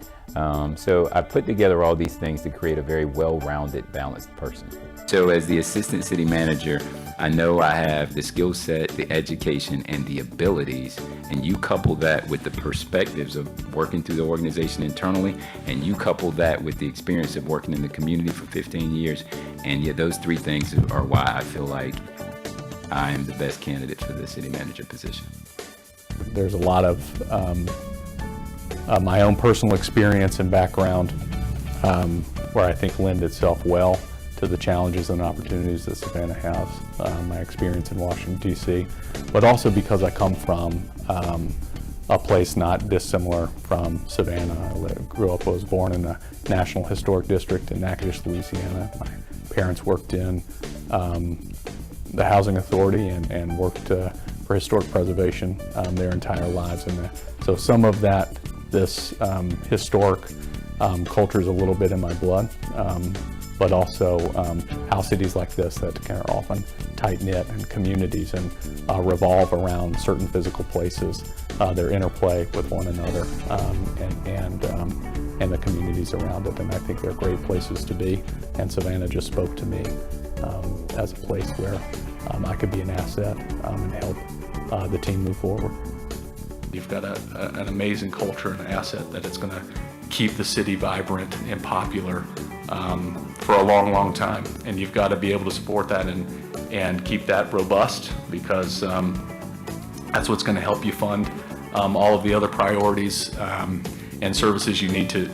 So I put together all these things to create a very well-rounded, balanced person. So as the assistant city manager, I know I have the skill set, the education, and the abilities, and you couple that with the perspectives of working through the organization internally, and you couple that with the experience of working in the community for 15 years, and yet those 3 things are why I feel like I am the best candidate for the city manager position. There's a lot of my own personal experience and background where I think lend itself well to the challenges and opportunities that Savannah has, my experience in Washington, D.C., but also because I come from a place not dissimilar from Savannah. I was born in the National Historic District in Natchitoches, Louisiana. My parents worked in the Housing Authority and worked for historic preservation their entire lives. And so some of this historic culture is a little bit in my blood. But also how cities like this that are often tight-knit and communities and revolve around certain physical places, their interplay with one another and the communities around it. And I think they're great places to be. And Savannah just spoke to me as a place where I could be an asset and help the team move forward. You've got an amazing culture and asset that it's going to keep the city vibrant and popular for a long, long time. And you've got to be able to support that and keep that robust, because that's what's going to help you fund all of the other priorities and services you need to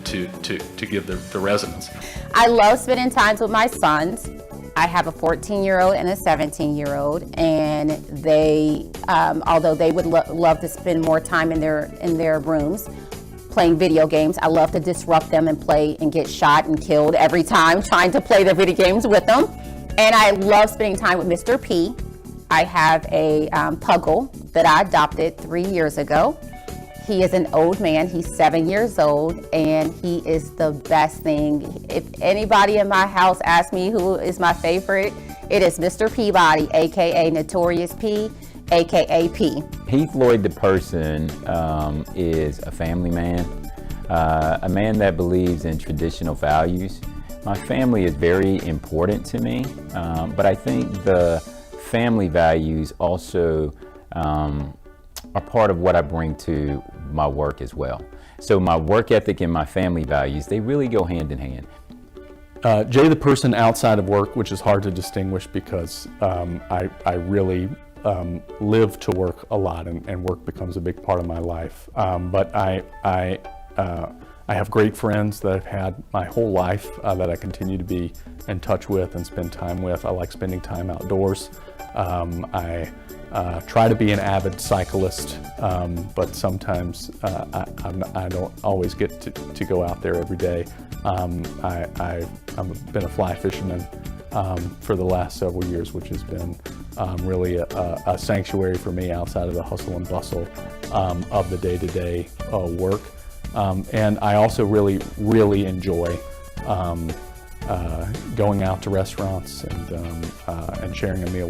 give the residents. I love spending time with my sons. I have a 14-year-old and a 17-year-old, and they, although they would love to spend more time in their rooms playing video games, I love to disrupt them and play and get shot and killed every time trying to play the video games with them. And I love spending time with Mr. P. I have a puggle that I adopted 3 years ago. He is an old man, he's 7 years old, and he is the best thing. If anybody in my house asks me who is my favorite, it is Mr. Peabody, AKA Notorious P, AKA P. Heath Lloyd, the person, is a family man, a man that believes in traditional values. My family is very important to me, but I think the family values also are part of what I bring to my work as well. So my work ethic and my family values, they really go hand in hand. Jay, the person outside of work, which is hard to distinguish because I really live to work a lot, and work becomes a big part of my life. But I have great friends that I've had my whole life that I continue to be in touch with and spend time with. I like spending time outdoors. I try to be an avid cyclist, but sometimes I don't always get to go out there every day. I've been a fly fisherman for the last several years, which has been really a sanctuary for me outside of the hustle and bustle of the day-to-day work. And I also really enjoy going out to restaurants and sharing a meal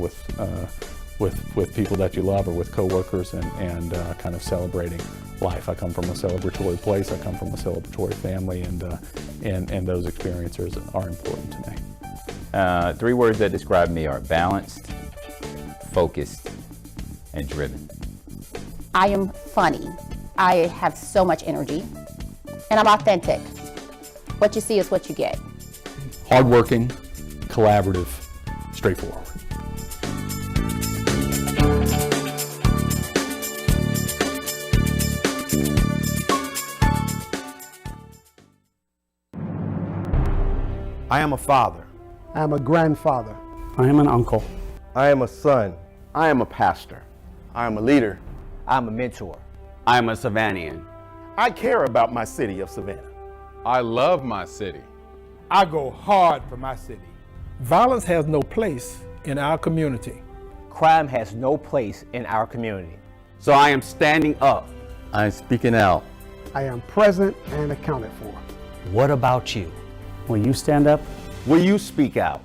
with people that you love or with coworkers and kind of celebrating life. I come from a celebratory place. I come from a celebratory family, and those experiences are important to me. 3 words that describe me are balanced, focused, and driven. I am funny. I have so much energy, and I'm authentic. What you see is what you get. Hardworking, collaborative, straightforward. I am a father. I am a grandfather. I am an uncle. I am a son. I am a pastor. I am a leader. I'm a mentor. I am a Savannian. I care about my city of Savannah. I love my city. I go hard for my city. Violence has no place in our community. Crime has no place in our community. So I am standing up. I am speaking out. I am present and accounted for. What about you? Will you stand up? Will you speak out?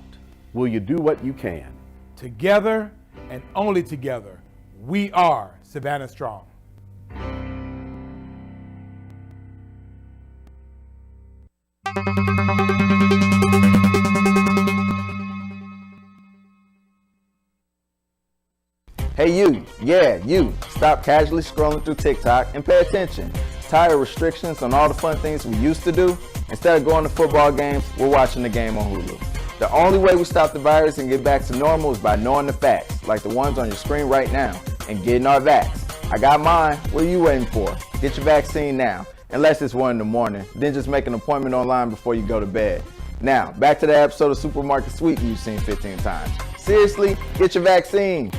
Will you do what you can? Together and only together, we are Savannah Strong. Hey you, you, stop casually scrolling through TikTok and pay attention. Tired of restrictions on all the fun things we used to do? Instead of going to football games, we're watching the game on Hulu. The only way we stop the virus and get back to normal is by knowing the facts, like the ones on your screen right now, and getting our vax. I got mine, what are you waiting for? Get your vaccine now, unless it's 1 in the morning, then just make an appointment online before you go to bed. Now, back to the episode of Supermarket Sweep you've seen 15 times. Seriously, get your vaccine.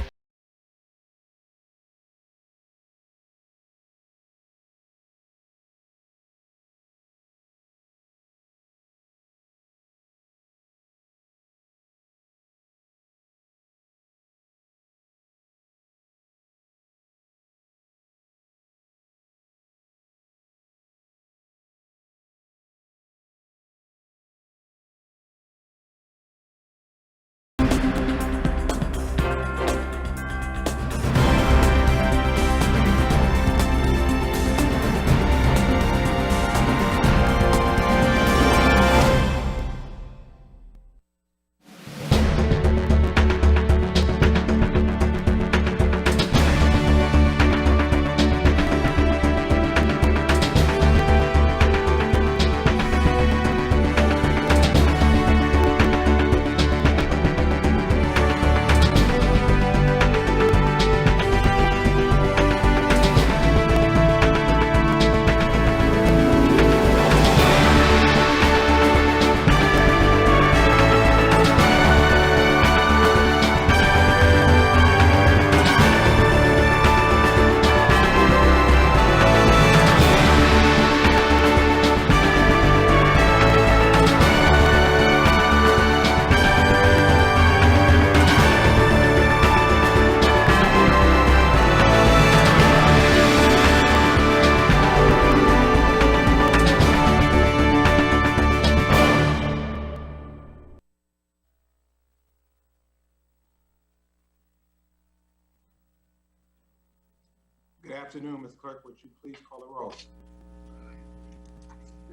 afternoon, Ms. Clerk. Would you please call the roll?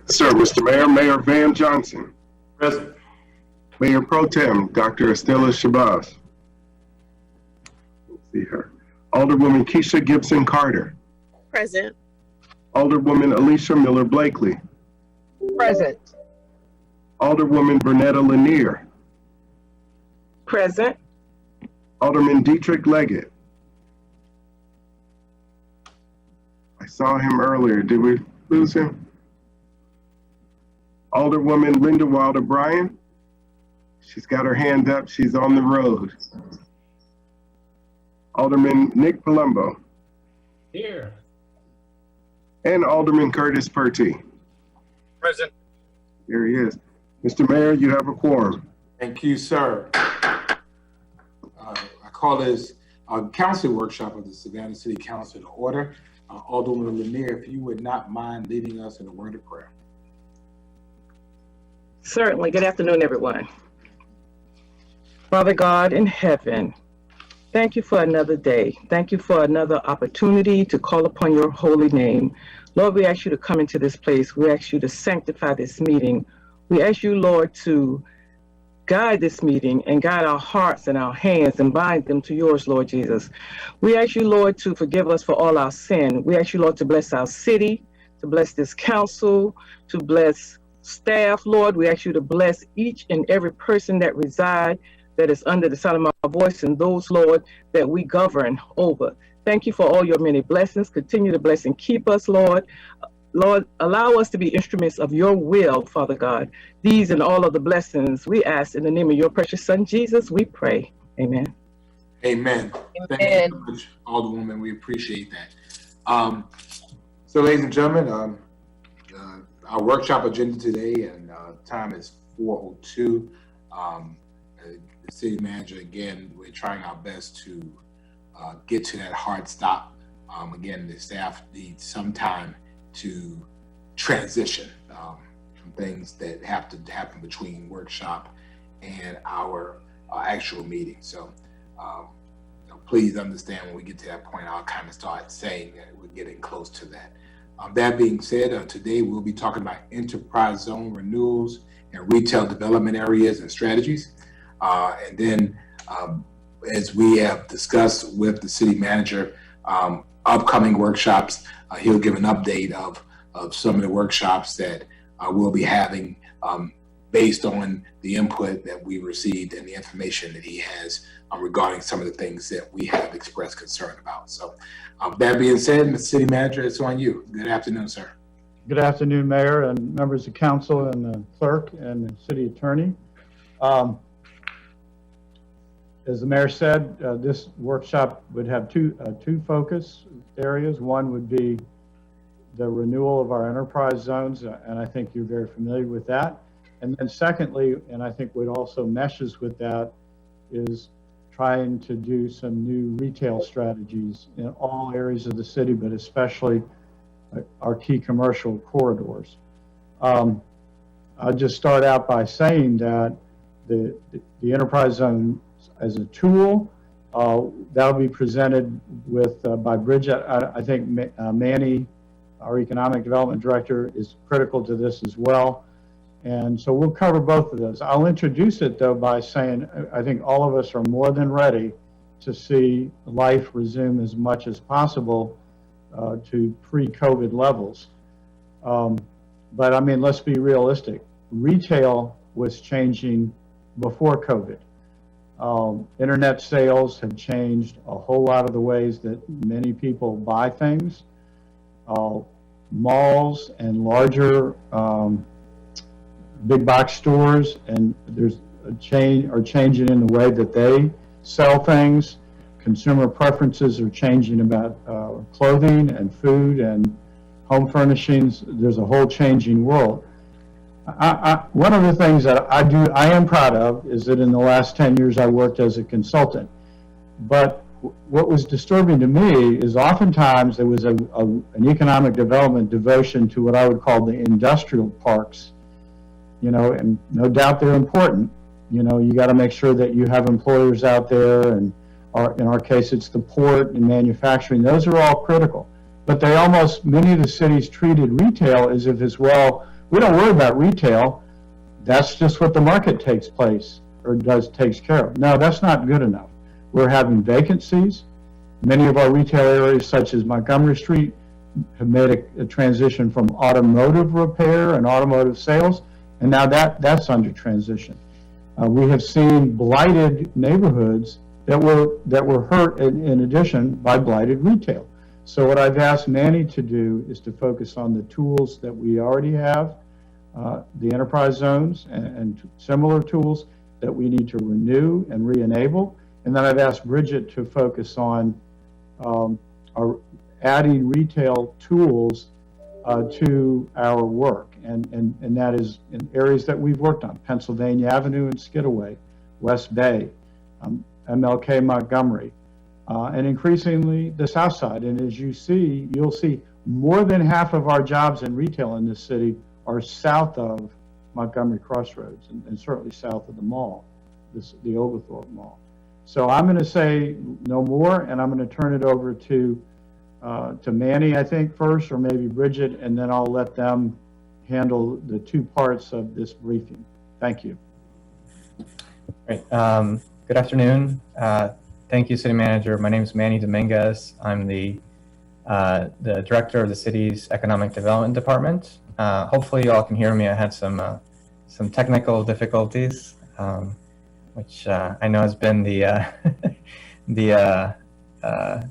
Sir, Mr. Mayor, Mayor Van Johnson. Present. Mayor Pro Tem, Dr. Estella Shabazz. Let's see her. Alderwoman Keisha Gibson Carter. Present. Alderwoman Alicia Miller Blakely. Present. Alderwoman Bernetta Lanier. Present. Alderman Dietrich Leggett. I saw him earlier. Did we lose him? Alderwoman Linda Wilder Bryan. She's got her hand up. She's on the road. Alderman Nick Palumbo. Here. And Alderman Curtis Purty. Present. Here he is. Mr. Mayor, you have a quorum. Thank you, sir. I call this council workshop of the Savannah City Council to order. Alderwoman Lanier, if you would not mind leading us in a word of prayer. Certainly. Good afternoon, everyone. Father God in heaven, thank you for another day. Thank you for another opportunity to call upon your holy name. Lord, we ask you to come into this place. We ask you to sanctify this meeting. We ask you, Lord, to guide this meeting and guide our hearts and our hands and bind them to yours, Lord Jesus. We ask you, Lord, to forgive us for all our sin. We ask you, Lord, to bless our city, to bless this council, to bless staff, Lord. We ask you to bless each and every person that reside, that is under the sound of my voice, and those, Lord, that we govern over. Thank you for all your many blessings. Continue to bless and keep us, Lord. Lord, allow us to be instruments of your will, Father God. These and all of the blessings we ask in the name of your precious Son, Jesus, we pray. Amen. Amen. Thank you so much, Alderwoman. We appreciate that. So, ladies and gentlemen, our workshop agenda today, and time is 4:02. The city manager, again, we're trying our best to get to that hard stop. Again, the staff needs some time to transition from things that have to happen between workshop and our actual meeting. So please understand when we get to that point, I'll kind of start saying that we're getting close to that. That being said, today we'll be talking about enterprise zone renewals and retail development areas and strategies. And then as we have discussed with the city manager, upcoming workshops, he'll give an update of some of the workshops that we'll be having based on the input that we received and the information that he has regarding some of the things that we have expressed concern about. So that being said, Mr. City Manager, it's on you. Good afternoon, sir. Good afternoon, Mayor and members of council and the clerk and the city attorney. As the mayor said, this workshop would have two focus areas. One would be the renewal of our enterprise zones, and I think you're very familiar with that. And then secondly, and I think what also meshes with that, is trying to do some new retail strategies in all areas of the city, but especially our key commercial corridors. I'll just start out by saying that the enterprise zone as a tool that'll be presented with by Bridget. I think Manny, our economic development director, is critical to this as well. And so we'll cover both of those. I'll introduce it though by saying I think all of us are more than ready to see life resume as much as possible to pre-COVID levels. But I mean, let's be realistic. Retail was changing before COVID. Internet sales have changed a whole lot of the ways that many people buy things. Malls and larger big box stores, and there's a changing in the way that they sell things. Consumer preferences are changing about clothing and food and home furnishings. There's a whole changing world. One of the things that I am proud of is that in the last 10 years I worked as a consultant. But what was disturbing to me is oftentimes there was an economic development devotion to what I would call the industrial parks. You know, and no doubt they're important. You know, you got to make sure that you have employers out there, and in our case it's the port and manufacturing. Those are all critical. but many of the cities treated retail as if it's, well, we don't worry about retail. That's just what the market takes care of. No, that's not good enough. We're having vacancies. Many of our retail areas, such as Montgomery Street, have made a transition from automotive repair and automotive sales, and now that's under transition. We have seen blighted neighborhoods that were hurt in addition by blighted retail. So what I've asked Manny to do is to focus on the tools that we already have, the enterprise zones and similar tools that we need to renew and re-enable. And then I've asked Bridget to focus on adding retail tools to our work. And that is in areas that we've worked on: Pennsylvania Avenue and Skidaway, West Bay, MLK Montgomery, and increasingly the South Side. And as you'll see more than half of our jobs in retail in this city are south of Montgomery Crossroads and certainly south of the mall, the Oglethorpe Mall. So I'm going to say no more, and I'm going to turn it over to Manny, I think, first, or maybe Bridget, and then I'll let them handle the two parts of this briefing. Thank you. Great. Good afternoon. Thank you, City Manager. My name is Manny Dominguez. I'm the Director of the city's Economic Development Department. Hopefully you all can hear me. I had some technical difficulties, which I know has been the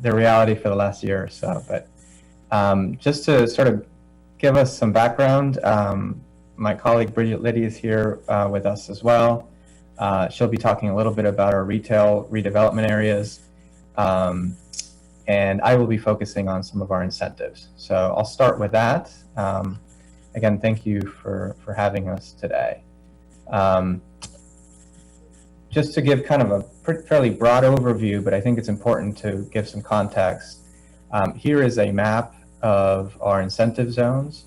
reality for the last year or so. But just to sort of give us some background, my colleague Bridget Liddy is here with us as well. She'll be talking a little bit about our retail redevelopment areas, and I will be focusing on some of our incentives. So I'll start with that. Again, thank you for having us today. Just to give kind of a fairly broad overview, but I think it's important to give some context. Here is a map of our incentive zones.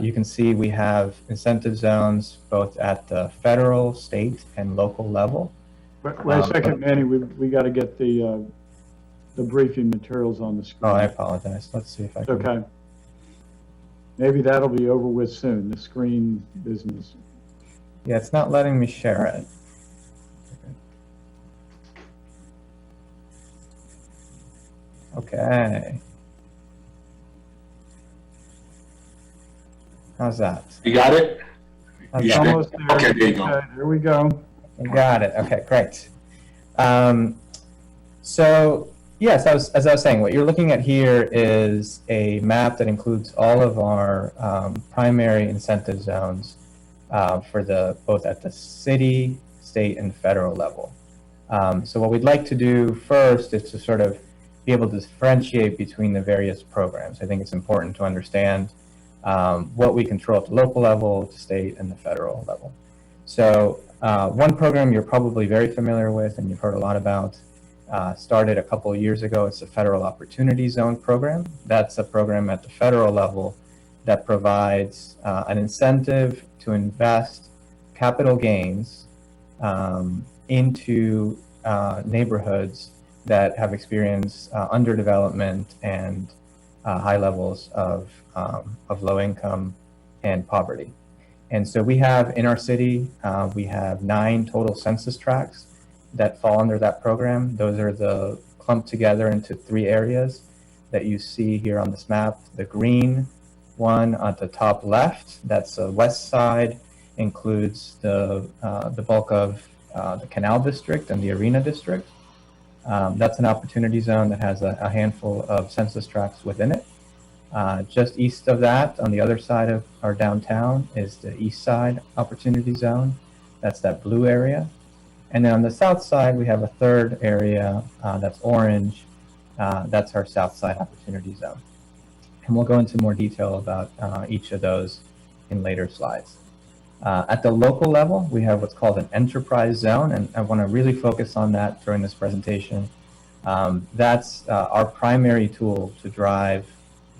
You can see we have incentive zones both at the federal, state, and local level. Wait a second, Manny. We got to get the briefing materials on the screen. Oh, I apologize. Let's see if I can. Okay. Maybe that'll be over with soon, the screen business. Yeah, it's not letting me share it. Okay. How's that? You got it? It's almost there. Okay, there you go. Okay, there we go. You got it. Okay, great. So yes, as I was saying, what you're looking at here is a map that includes all of our primary incentive zones for both at the city, state, and federal level. So what we'd like to do first is to sort of be able to differentiate between the various programs. I think it's important to understand what we control at the local level, the state, and the federal level. So one program you're probably very familiar with and you've heard a lot about started a couple of years ago. It's the Federal Opportunity Zone program. That's a program at the federal level that provides an incentive to invest capital gains into neighborhoods that have experienced underdevelopment and high levels of low income and poverty. And so we have in our city, we have 9 total census tracts that fall under that program. Those are clumped together into 3 areas that you see here on this map. The green one at the top left, that's the west side, includes the bulk of the Canal District and the Arena District. That's an opportunity zone that has a handful of census tracts within it. Just east of that, on the other side of our downtown, is the East Side Opportunity Zone. That's that blue area. And then on the south side, we have a third area that's orange. That's our South Side Opportunity Zone. And we'll go into more detail about each of those in later slides. At the local level, we have what's called an enterprise zone, and I want to really focus on that during this presentation. That's our primary tool to drive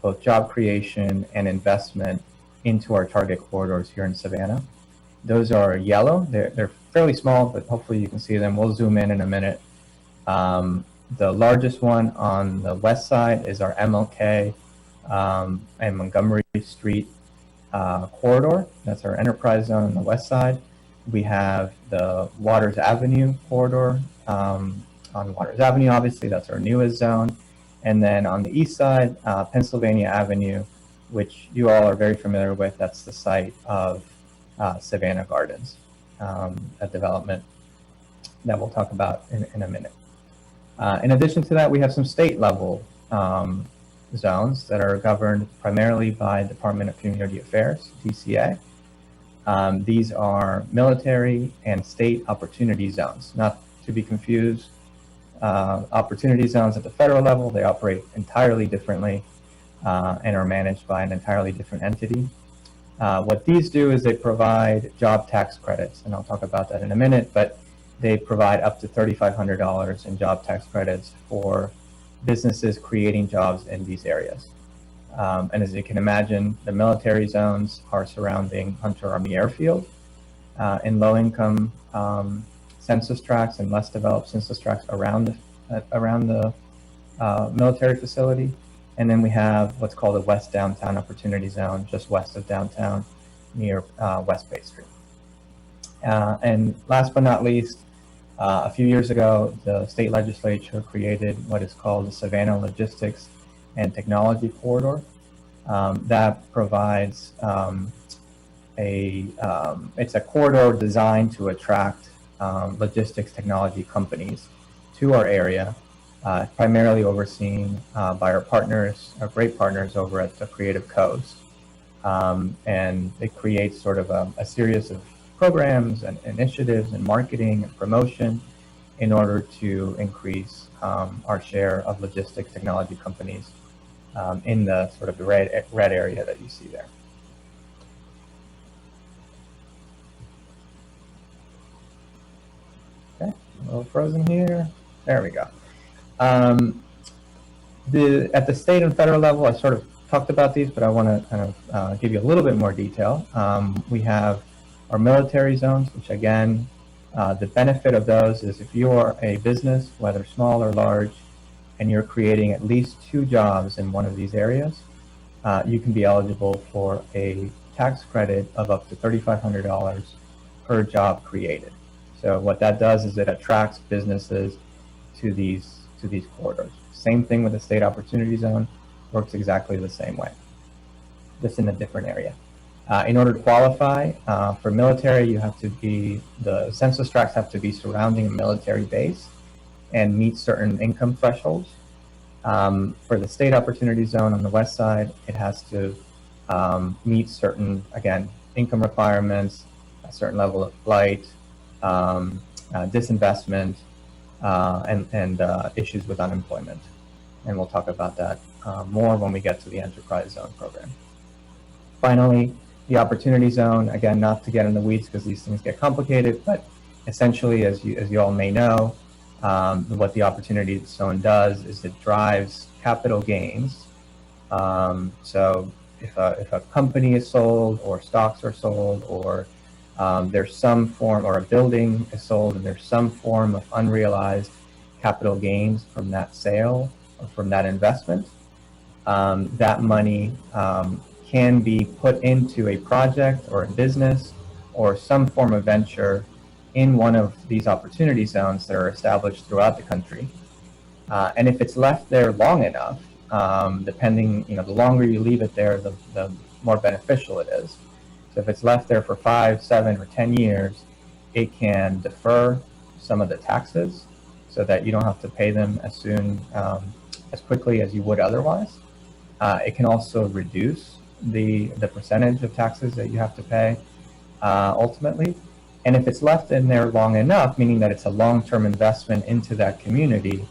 both job creation and investment into our target corridors here in Savannah. Those are yellow. They're fairly small, but hopefully you can see them. We'll zoom in a minute. The largest one on the west side is our MLK and Montgomery Street corridor. That's our enterprise zone on the west side. We have the Waters Avenue corridor on Waters Avenue, obviously, that's our newest zone. And then on the east side, Pennsylvania Avenue, which you all are very familiar with. That's the site of Savannah Gardens, a development that we'll talk about in a minute. In addition to that, we have some state level zones that are governed primarily by Department of Community Affairs, DCA. These are military and state opportunity zones, not to be confused. Opportunity zones at the federal level, they operate entirely differently and are managed by an entirely different entity. What these do is they provide job tax credits, and I'll talk about that in a minute, but they provide up to $3,500 in job tax credits for businesses creating jobs in these areas. And as you can imagine, the military zones are surrounding Hunter Army Airfield in low-income census tracts and less developed census tracts around the military facility. And then we have what's called the West Downtown Opportunity Zone, just west of downtown near West Bay Street. And last but not least, a few years ago, the state legislature created what is called the Savannah Logistics and Technology Corridor. That provides it's a corridor designed to attract logistics technology companies to our area, primarily overseen by our partners, our great partners over at the Creative Coast. And it creates sort of a series of programs and initiatives and marketing and promotion in order to increase our share of logistics technology companies in the sort of the red area that you see there. Okay, a little frozen here. There we go. At the state and federal level, I sort of talked about these, but I want to kind of give you a little bit more detail. We have our military zones, which again, the benefit of those is if you are a business, whether small or large, and you're creating at least 2 jobs in one of these areas, you can be eligible for a tax credit of up to $3,500 per job created. So what that does is it attracts businesses to these corridors. Same thing with the state opportunity zone, works exactly the same way, just in a different area. In order to qualify for military, you have to be, the census tracts have to be surrounding a military base and meet certain income thresholds. For the state opportunity zone on the west side, it has to meet certain, again, income requirements, a certain level of blight, disinvestment, and issues with unemployment. And we'll talk about that more when we get to the enterprise zone program. Finally, the opportunity zone, again, not to get in the weeds because these things get complicated, but essentially, as you all may know, what the opportunity zone does is it drives capital gains. So if a company is sold or stocks are sold or there's some form, or a building is sold and there's some form of unrealized capital gains from that sale or from that investment, that money can be put into a project or a business or some form of venture in one of these opportunity zones that are established throughout the country. And if it's left there long enough, depending, the longer you leave it there, the more beneficial it is. So if it's left there for 5, 7, or 10 years, it can defer some of the taxes so that you don't have to pay them as quickly as you would otherwise. It can also reduce the percentage of taxes that you have to pay ultimately. And if it's left in there long enough, meaning that it's a long-term investment into that community,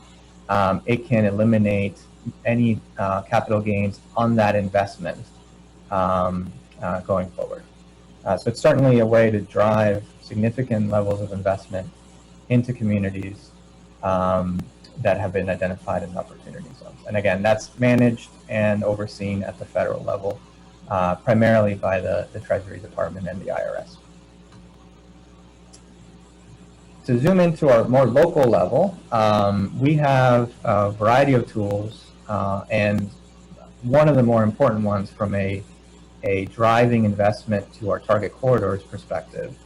it can eliminate any capital gains on that investment going forward. So it's certainly a way to drive significant levels of investment into communities that have been identified as opportunity zones. And again, that's managed and overseen at the federal level, primarily by the Treasury Department and the IRS. To zoom into our more local level, we have a variety of tools and one of the more important ones from a driving investment to our target corridors perspective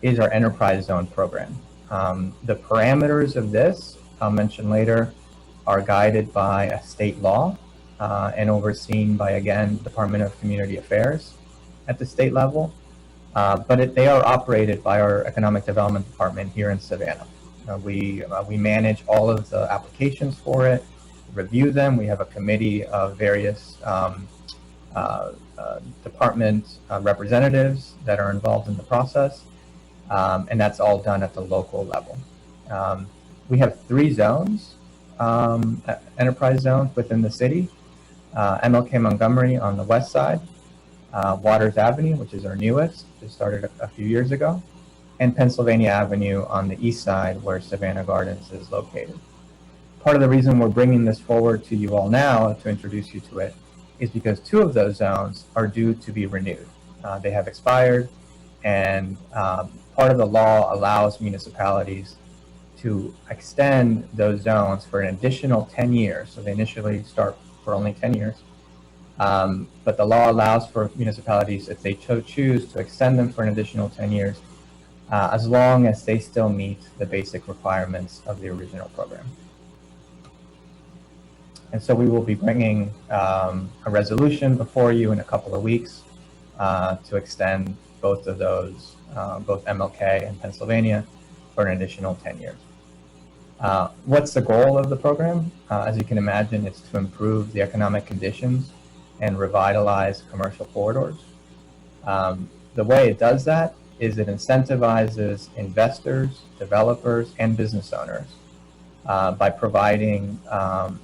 is our enterprise zone program. The parameters of this, I'll mention later, are guided by a state law and overseen by, again, Department of Community Affairs at the state level. But they are operated by our Economic Development Department here in Savannah. We manage all of the applications for it, review them. We have a committee of various department representatives that are involved in the process, and that's all done at the local level. We have 3 zones, enterprise zones within the city. MLK Montgomery on the west side, Waters Avenue, which is our newest, just started a few years ago, and Pennsylvania Avenue on the east side where Savannah Gardens is located. Part of the reason we're bringing this forward to you all now to introduce you to it is because 2 of those zones are due to be renewed. They have expired, and part of the law allows municipalities to extend those zones for an additional 10 years. So they initially start for only 10 years. But the law allows for municipalities, if they choose to extend them for an additional 10 years, as long as they still meet the basic requirements of the original program. And so we will be bringing a resolution before you in a couple of weeks to extend both of those, both MLK and Pennsylvania, for an additional 10 years. What's the goal of the program? As you can imagine, it's to improve the economic conditions and revitalize commercial corridors. The way it does that is it incentivizes investors, developers, and business owners by providing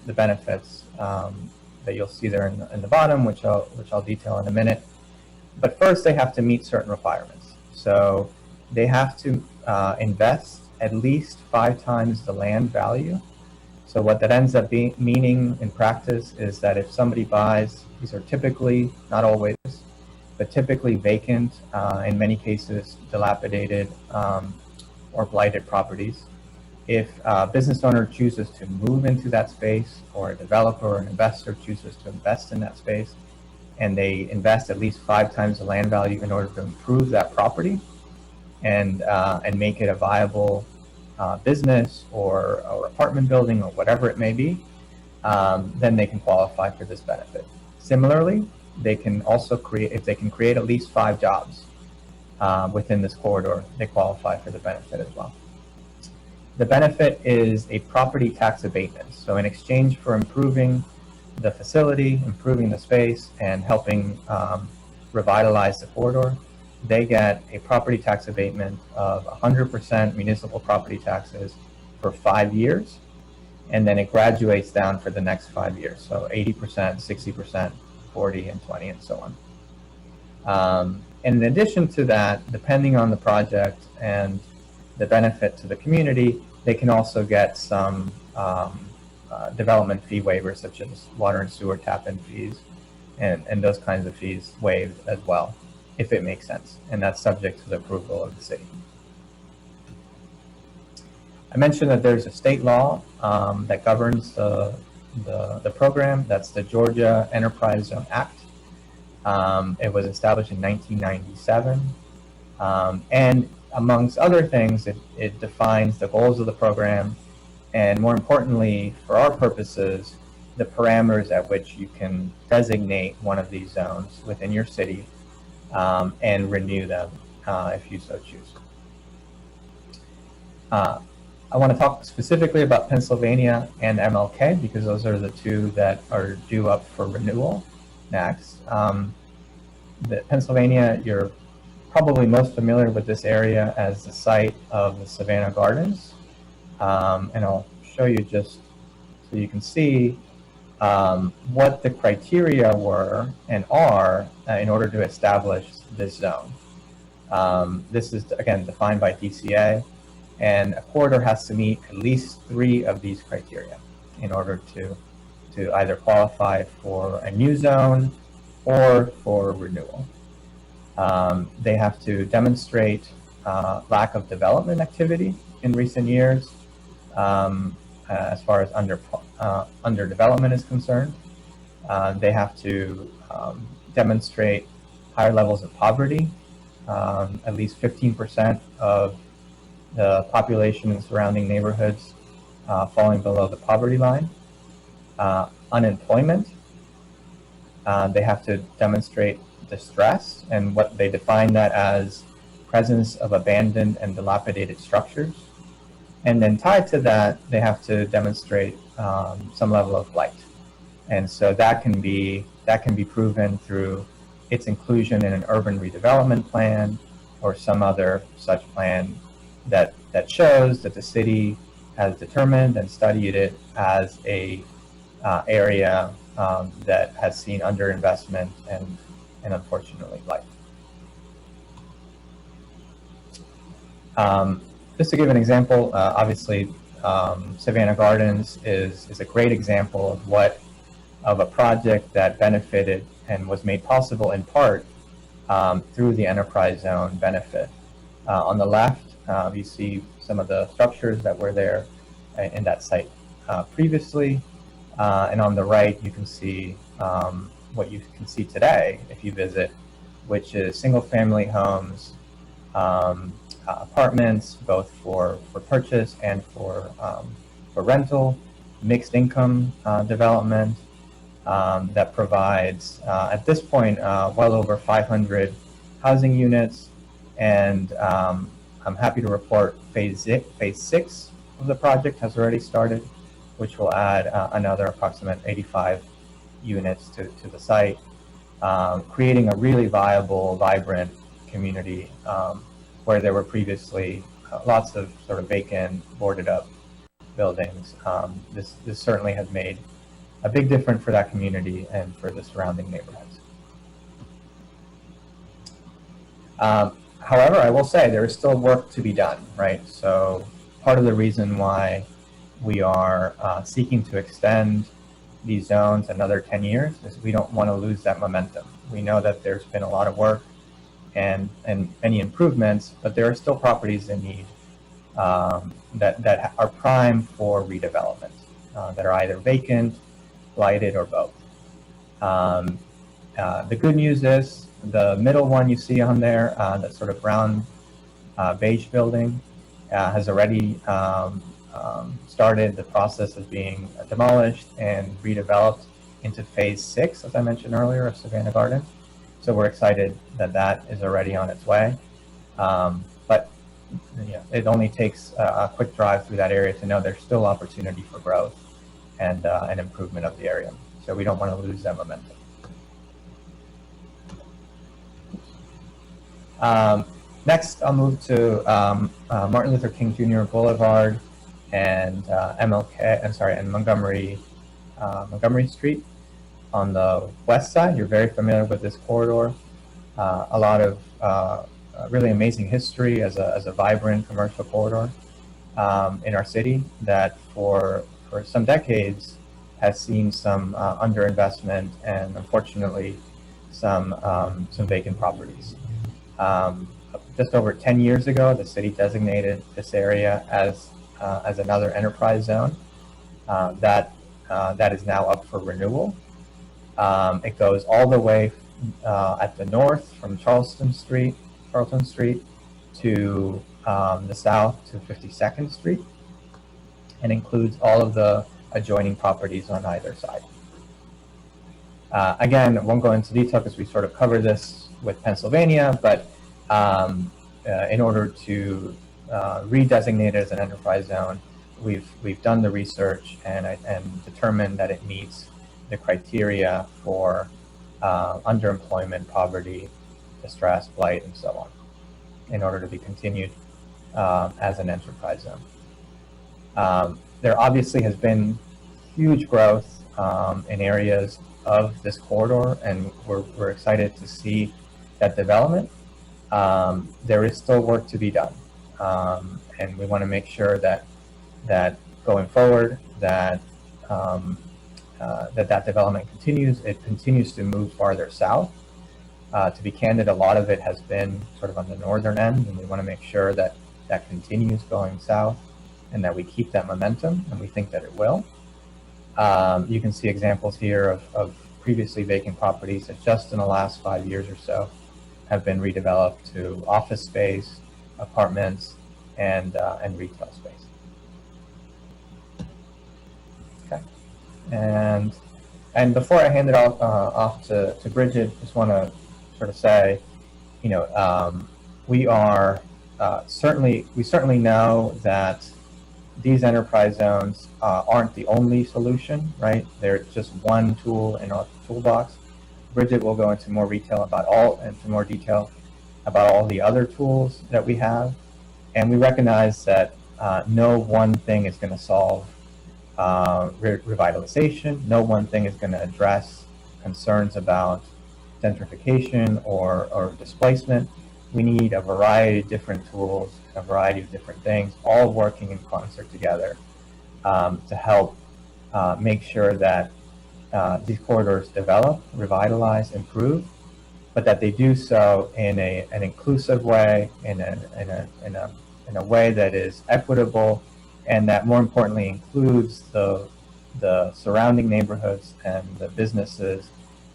the benefits that you'll see there in the bottom, which I'll detail in a minute. But first, they have to meet certain requirements. So they have to invest at least 5 times the land value. So what that ends up meaning in practice is that if somebody buys, these are typically, not always, but typically vacant, in many cases dilapidated or blighted properties. If a business owner chooses to move into that space, or a developer or an investor chooses to invest in that space, and they invest at least 5 times the land value in order to improve that property and make it a viable business or apartment building or whatever it may be, then they can qualify for this benefit. Similarly, they can also if they can create at least 5 jobs within this corridor, they qualify for the benefit as well. The benefit is a property tax abatement. So in exchange for improving the facility, improving the space, and helping revitalize the corridor, they get a property tax abatement of 100% municipal property taxes for 5 years, and then it graduates down for the next 5 years. So 80%, 60%, 40, and 20, and so on. And in addition to that, depending on the project and the benefit to the community, they can also get some development fee waivers, such as water and sewer tap-in fees, and those kinds of fees waived as well, if it makes sense, and that's subject to the approval of the city. I mentioned that there's a state law that governs the program. That's the Georgia Enterprise Zone Act. It was established in 1997, and amongst other things, it defines the goals of the program, and more importantly, for our purposes, the parameters at which you can designate one of these zones within your city and renew them if you so choose. I want to talk specifically about Pennsylvania and MLK because those are the 2 that are due up for renewal next. Pennsylvania, you're probably most familiar with this area as the site of the Savannah Gardens. And I'll show you just so you can see what the criteria were and are in order to establish this zone. This is, again, defined by DCA, and a corridor has to meet at least 3 of these criteria in order to either qualify for a new zone or for renewal. They have to demonstrate lack of development activity in recent years as far as under development is concerned. They have to demonstrate higher levels of poverty, at least 15% of the population in surrounding neighborhoods falling below the poverty line. Unemployment, they have to demonstrate distress, and what they define that as presence of abandoned and dilapidated structures. And then tied to that, they have to demonstrate some level of blight. And so that can be proven through its inclusion in an urban redevelopment plan or some other such plan that shows that the city has determined and studied it as a area that has seen underinvestment and unfortunately blight. Just to give an example, obviously Savannah Gardens is a great example of a project that benefited and was made possible in part through the enterprise zone benefit. On the left, you see some of the structures that were there in that site previously, and on the right you can see what you can see today if you visit, which is single-family homes, apartments, both for purchase and for rental, mixed income development that provides, at this point, well over 500 housing units. And I'm happy to report phase 6 of the project has already started, which will add another approximate 85 units to the site, creating a really viable, vibrant community where there were previously lots of sort of vacant, boarded up buildings. This certainly has made a big difference for that community and for the surrounding neighborhoods. However, I will say there is still work to be done, right? So part of the reason why we are seeking to extend these zones another 10 years is we don't want to lose that momentum. We know that there's been a lot of work and many improvements, but there are still properties in need that are prime for redevelopment, that are either vacant, blighted, or both. The good news is the middle one you see on there, that sort of brown beige building, has already started the process of being demolished and redeveloped into phase 6, as I mentioned earlier, of Savannah Gardens. So we're excited that is already on its way. But it only takes a quick drive through that area to know there's still opportunity for growth and an improvement of the area. So we don't want to lose that momentum. Next, I'll move to Martin Luther King Jr. Boulevard and Montgomery Street on the west side. You're very familiar with this corridor. A lot of really amazing history as a vibrant commercial corridor in our city that for some decades has seen some underinvestment and unfortunately some vacant properties. Just over 10 years ago, the city designated this area as another enterprise zone that is now up for renewal. It goes all the way at the north from Charlton Street to the south to 52nd Street, and includes all of the adjoining properties on either side. Again, I won't go into detail because we sort of covered this with Pennsylvania, but in order to redesignate it as an enterprise zone, we've done the research and determined that it meets the criteria for underemployment, poverty, distress, blight, and so on, in order to be continued as an enterprise zone. There obviously has been huge growth in areas of this corridor, and we're excited to see that development. There is still work to be done, and we want to make sure that going forward that development continues. It continues to move farther south. To be candid, a lot of it has been sort of on the northern end, and we want to make sure that continues going south and that we keep that momentum, and we think that it will. You can see examples here of previously vacant properties that just in the last 5 years or so have been redeveloped to office space, apartments, and retail space. Okay, and before I hand it off to Bridget, just want to sort of say, you know, we are we certainly know that these enterprise zones aren't the only solution, right? They're just one tool in our toolbox. Bridget will go into more detail about all the other tools that we have, and we recognize that no one thing is going to solve revitalization. No one thing is going to address concerns about gentrification or displacement. We need a variety of different tools, a variety of different things, all working in concert together to help make sure that these corridors develop, revitalize, improve, but that they do so in an inclusive way, in a way that is equitable, and that more importantly includes the surrounding neighborhoods and the businesses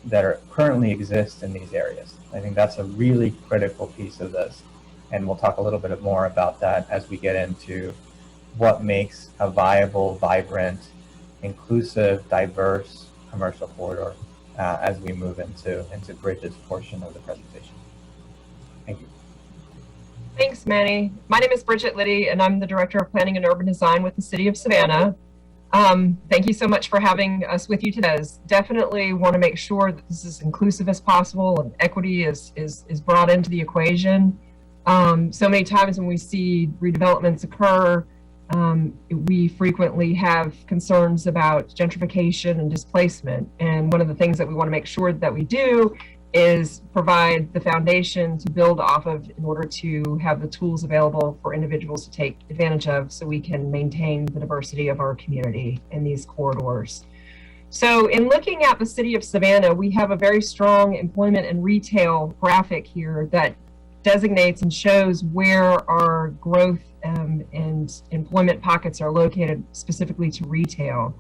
that currently exist in these areas. I think that's a really critical piece of this, and we'll talk a little bit more about that as we get into what makes a viable, vibrant, inclusive, diverse commercial corridor as we move into Bridget's portion of the presentation. Thank you. Thanks, Manny. My name is Bridget Liddy, and I'm the Director of Planning and Urban Design with the City of Savannah. Thank you so much for having us with you today. Definitely want to make sure that this is inclusive as possible and equity is brought into the equation. So many times when we see redevelopments occur, we frequently have concerns about gentrification and displacement. And one of the things that we want to make sure that we do is provide the foundation to build off of in order to have the tools available for individuals to take advantage of so we can maintain the diversity of our community in these corridors. So in looking at the city of Savannah, we have a very strong employment and retail graphic here that designates and shows where our growth and employment pockets are located specifically to retail.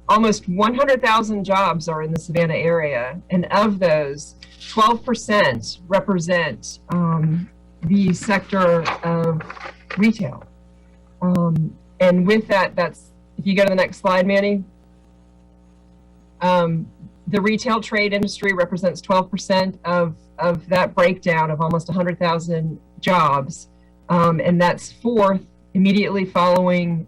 Almost 100,000 jobs are in the Savannah area, and of those, 12% represent the sector of retail. And with that, that's, if you go to the next slide, Manny, the retail trade industry represents 12% of that breakdown of almost 100,000 jobs, and that's fourth immediately following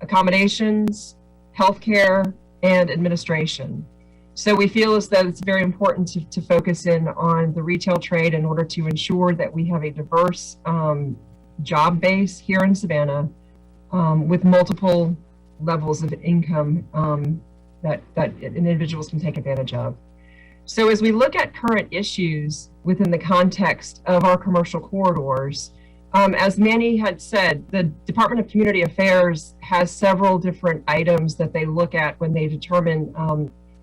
accommodations, healthcare, and administration. So we feel as though it's very important to focus in on the retail trade in order to ensure that we have a diverse job base here in Savannah with multiple levels of income that individuals can take advantage of. So as we look at current issues within the context of our commercial corridors, as Manny had said, the Department of Community Affairs has several different items that they look at when they determine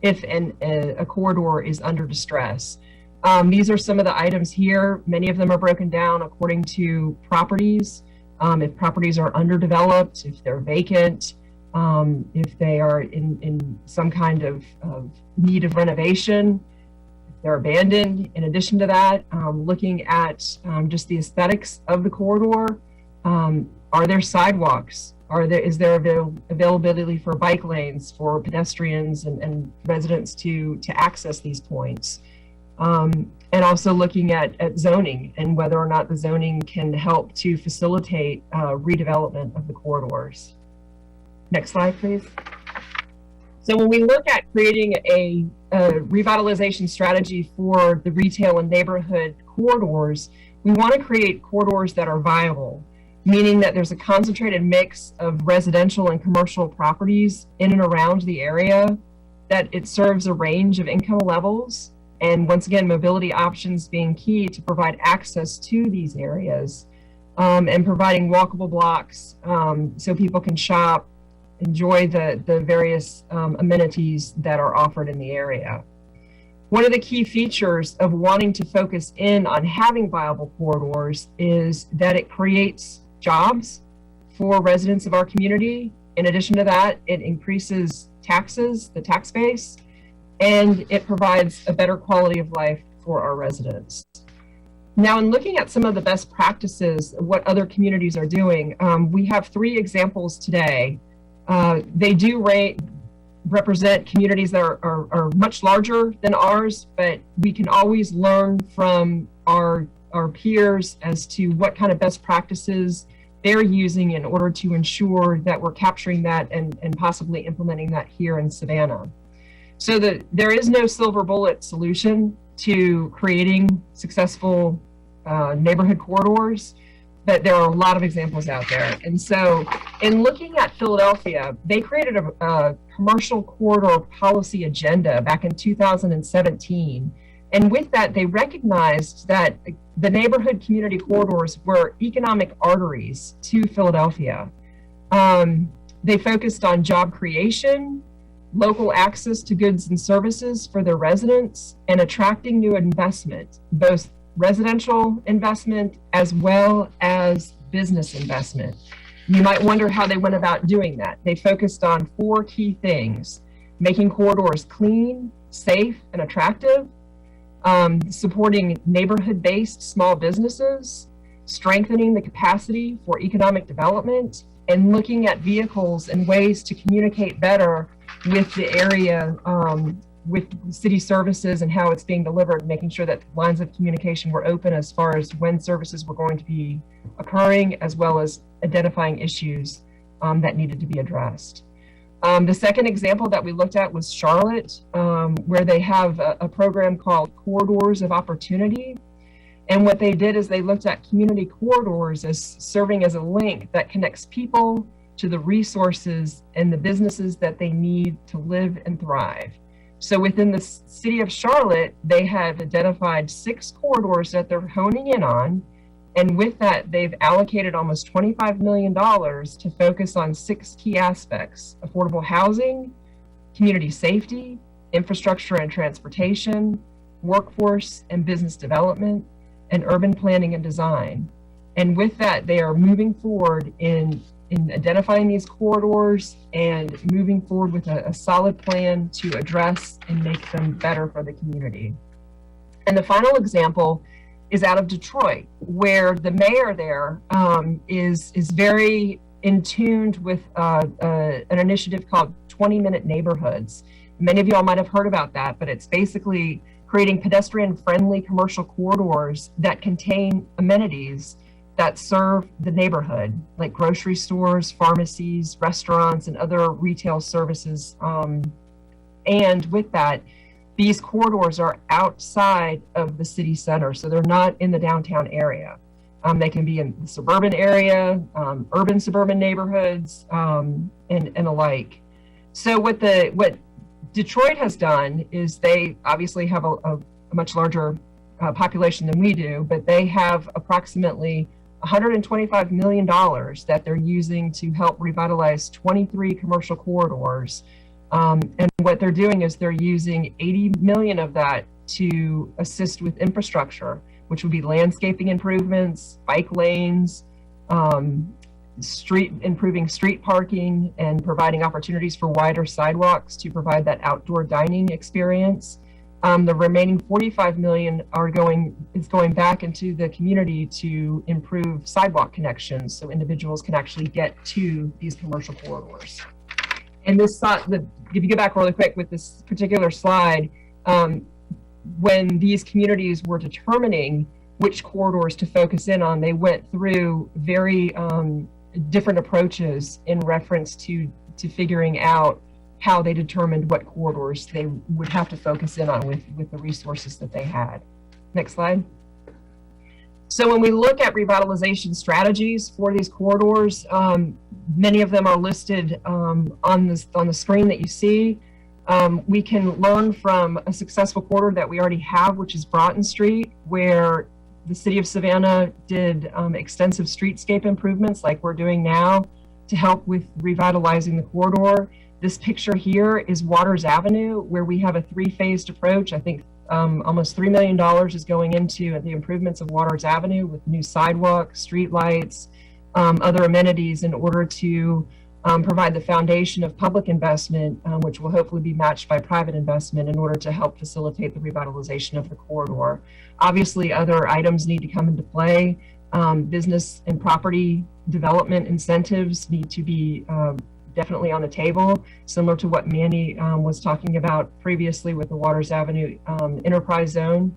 if a corridor is under distress. These are some of the items here. Many of them are broken down according to properties. If properties are underdeveloped, if they're vacant, if they are in some kind of need of renovation, they're abandoned. In addition to that, looking at just the aesthetics of the corridor, are there sidewalks? Is there availability for bike lanes for pedestrians and residents to access these points? And also looking at zoning and whether or not the zoning can help to facilitate redevelopment of the corridors. Next slide, please. So when we look at creating a revitalization strategy for the retail and neighborhood corridors, we want to create corridors that are viable, meaning that there's a concentrated mix of residential and commercial properties in and around the area, that it serves a range of income levels, and once again, mobility options being key to provide access to these areas, and providing walkable blocks so people can shop, enjoy the various amenities that are offered in the area. One of the key features of wanting to focus in on having viable corridors is that it creates jobs for residents of our community. In addition to that, it increases taxes, the tax base, and it provides a better quality of life for our residents. Now, in looking at some of the best practices, what other communities are doing, we have 3 examples today. They do represent communities that are much larger than ours, but we can always learn from our peers as to what kind of best practices they're using in order to ensure that we're capturing that and possibly implementing that here in Savannah. So there is no silver bullet solution to creating successful neighborhood corridors, but there are a lot of examples out there. And so in looking at Philadelphia, they created a commercial corridor policy agenda back in 2017. And with that, they recognized that the neighborhood community corridors were economic arteries to Philadelphia. They focused on job creation, local access to goods and services for their residents, and attracting new investment, both residential investment as well as business investment. You might wonder how they went about doing that. They focused on 4 key things: making corridors clean, safe, and attractive, supporting neighborhood-based small businesses, strengthening the capacity for economic development, and looking at vehicles and ways to communicate better with the area, with city services and how it's being delivered, making sure that lines of communication were open as far as when services were going to be occurring, as well as identifying issues that needed to be addressed. The second example that we looked at was Charlotte, where they have a program called Corridors of Opportunity. And what they did is they looked at community corridors as serving as a link that connects people to the resources and the businesses that they need to live and thrive. So within the city of Charlotte, they have identified 6 corridors that they're honing in on. And with that, they've allocated almost $25 million to focus on 6 key aspects: affordable housing, community safety, infrastructure and transportation, workforce and business development, and urban planning and design. And with that, they are moving forward in identifying these corridors and moving forward with a solid plan to address and make them better for the community. And the final example is out of Detroit, where the mayor there is very in tune with an initiative called 20-minute neighborhoods. Many of y'all might have heard about that, but it's basically creating pedestrian-friendly commercial corridors that contain amenities that serve the neighborhood, like grocery stores, pharmacies, restaurants, and other retail services. And with that, these corridors are outside of the city center, so they're not in the downtown area. They can be in the suburban area, urban suburban neighborhoods, and alike. So what Detroit has done is they obviously have a much larger population than we do, but they have approximately $125 million that they're using to help revitalize 23 commercial corridors. And what they're doing is they're using 80 million of that to assist with infrastructure, which would be landscaping improvements, bike lanes, improving street parking, and providing opportunities for wider sidewalks to provide that outdoor dining experience. The remaining 45 million is going back into the community to improve sidewalk connections so individuals can actually get to these commercial corridors. And this, if you go back really quick with this particular slide, when these communities were determining which corridors to focus in on, they went through very different approaches in reference to figuring out how they determined what corridors they would have to focus in on with the resources that they had. Next slide. So when we look at revitalization strategies for these corridors, many of them are listed on the screen that you see. We can learn from a successful corridor that we already have, which is Broughton Street, where the city of Savannah did extensive streetscape improvements like we're doing now to help with revitalizing the corridor. This picture here is Waters Avenue, where we have a 3-phased approach. I think almost $3 million is going into the improvements of Waters Avenue with new sidewalks, street lights, other amenities in order to provide the foundation of public investment, which will hopefully be matched by private investment in order to help facilitate the revitalization of the corridor. Obviously, other items need to come into play. Business and property development incentives need to be definitely on the table, similar to what Manny was talking about previously with the Waters Avenue enterprise zone,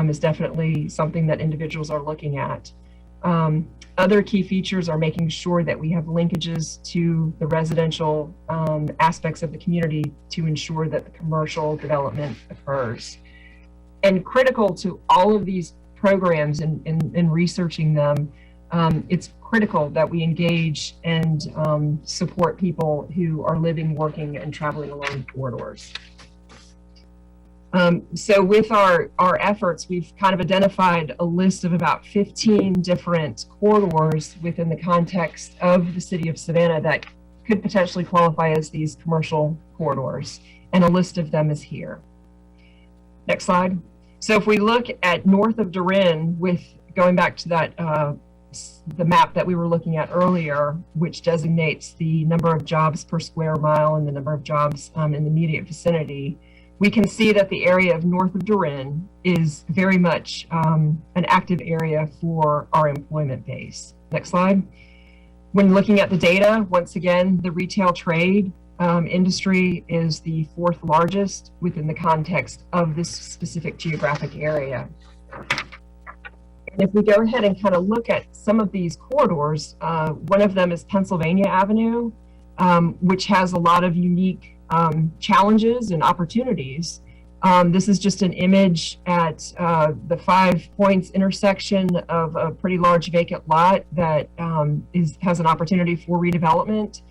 is definitely something that individuals are looking at. Other key features are making sure that we have linkages to the residential aspects of the community to ensure that the commercial development occurs. And critical to all of these programs and researching them, it's critical that we engage and support people who are living, working, and traveling along the corridors. So with our efforts, we've kind of identified a list of about 15 different corridors within the context of the city of Savannah that could potentially qualify as these commercial corridors. And a list of them is here. Next slide. So if we look at north of Durin, with going back to that the map that we were looking at earlier, which designates the number of jobs per square mile and the number of jobs in the immediate vicinity, we can see that the area of north of Durin is very much an active area for our employment base. Next slide. When looking at the data, once again, the retail trade industry is the 4th largest within the context of this specific geographic area. And if we go ahead and kind of look at some of these corridors, one of them is Pennsylvania Avenue, which has a lot of unique challenges and opportunities. This is just an image at the 5 Points intersection of a pretty large vacant lot that has an opportunity for redevelopment.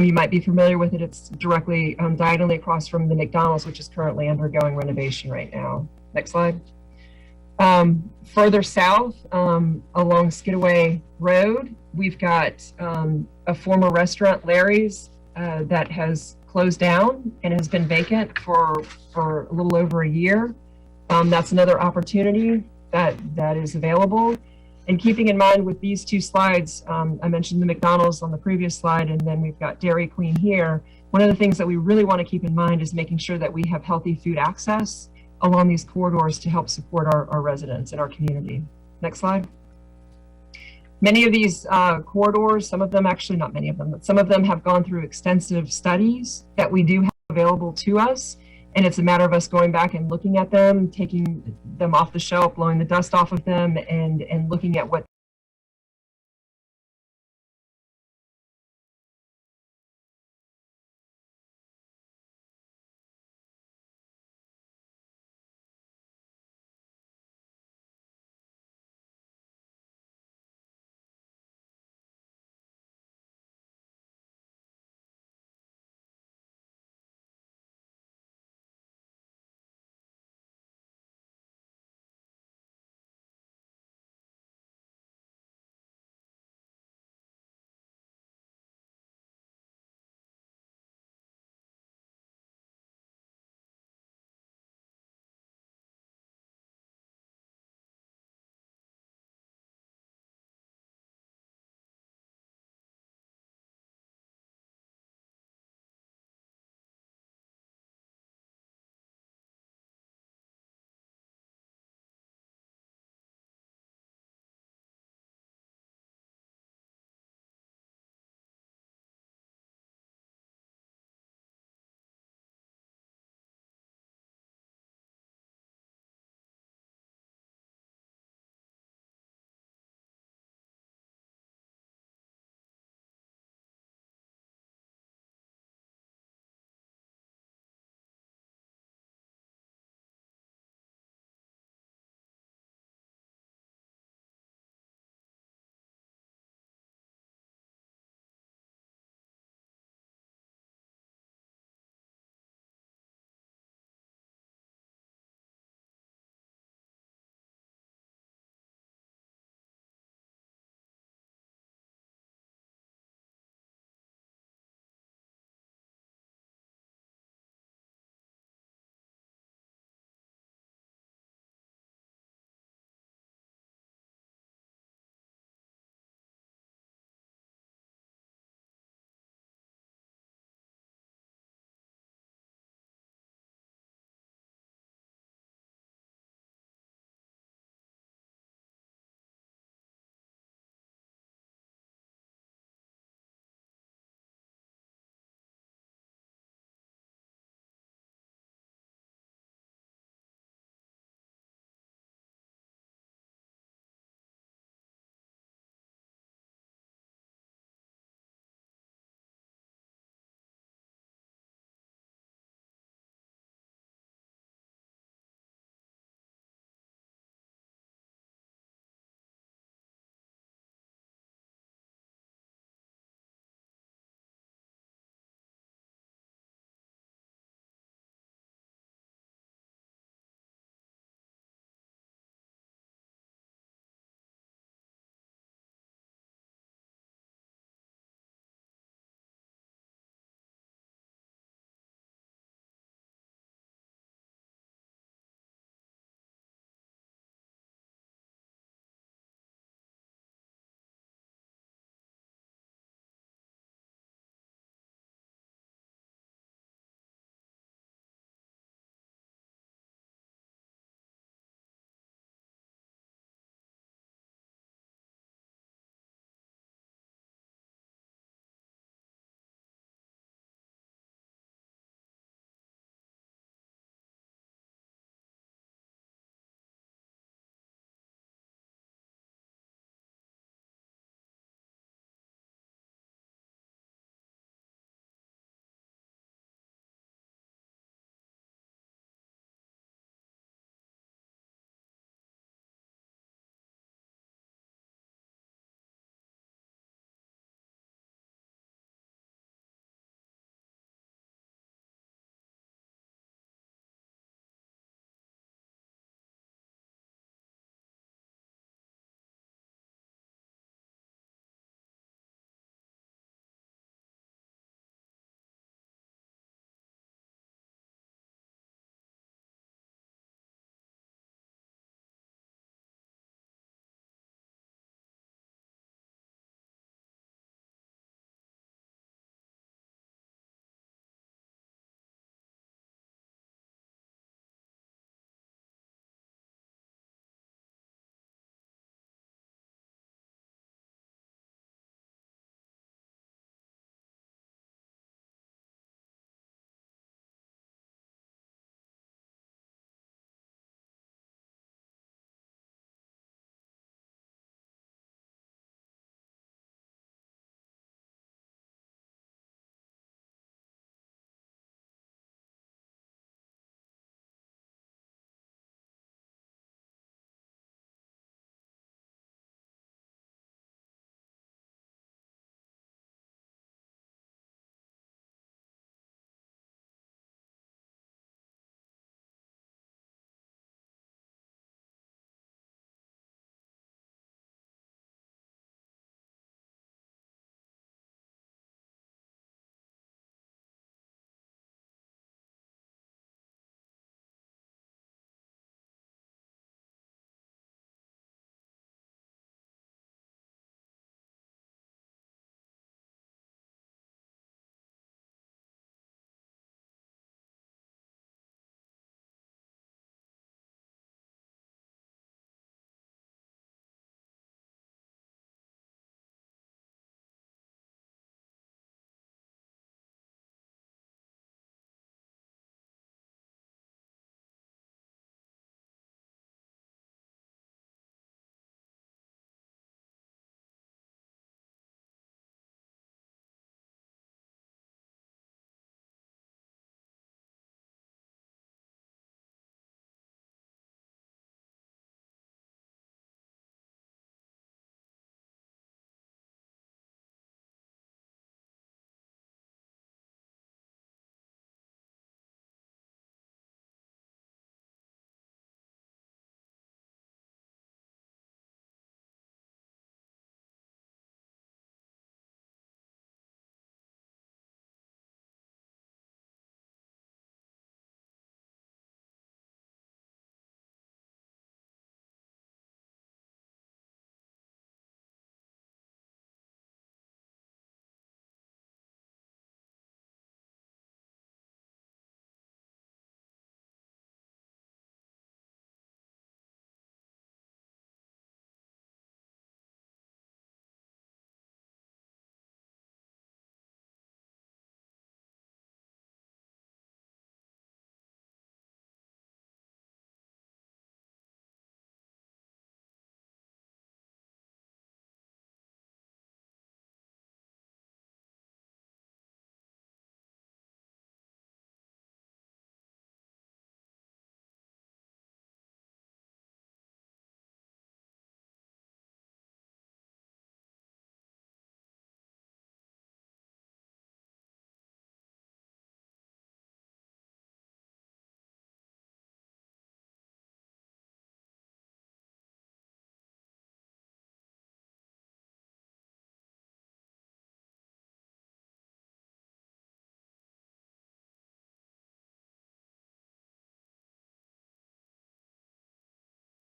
You might be familiar with it. It's directly diagonally across from the McDonald's, which is currently undergoing renovation right now. Next slide. Further south along Skidaway Road, we've got a former restaurant, Larry's, that has closed down and has been vacant for a little over a year. That's another opportunity that is available. And keeping in mind with these two slides, I mentioned the McDonald's on the previous slide, and then we've got Dairy Queen here. One of the things that we really want to keep in mind is making sure that we have healthy food access along these corridors to help support our residents and our community. Next slide. Many of these corridors, some of them, actually not many of them, but some of them have gone through extensive studies that we do have available to us. And it's a matter of us going back and looking at them, taking them off the shelf, blowing the dust off of them, and looking at what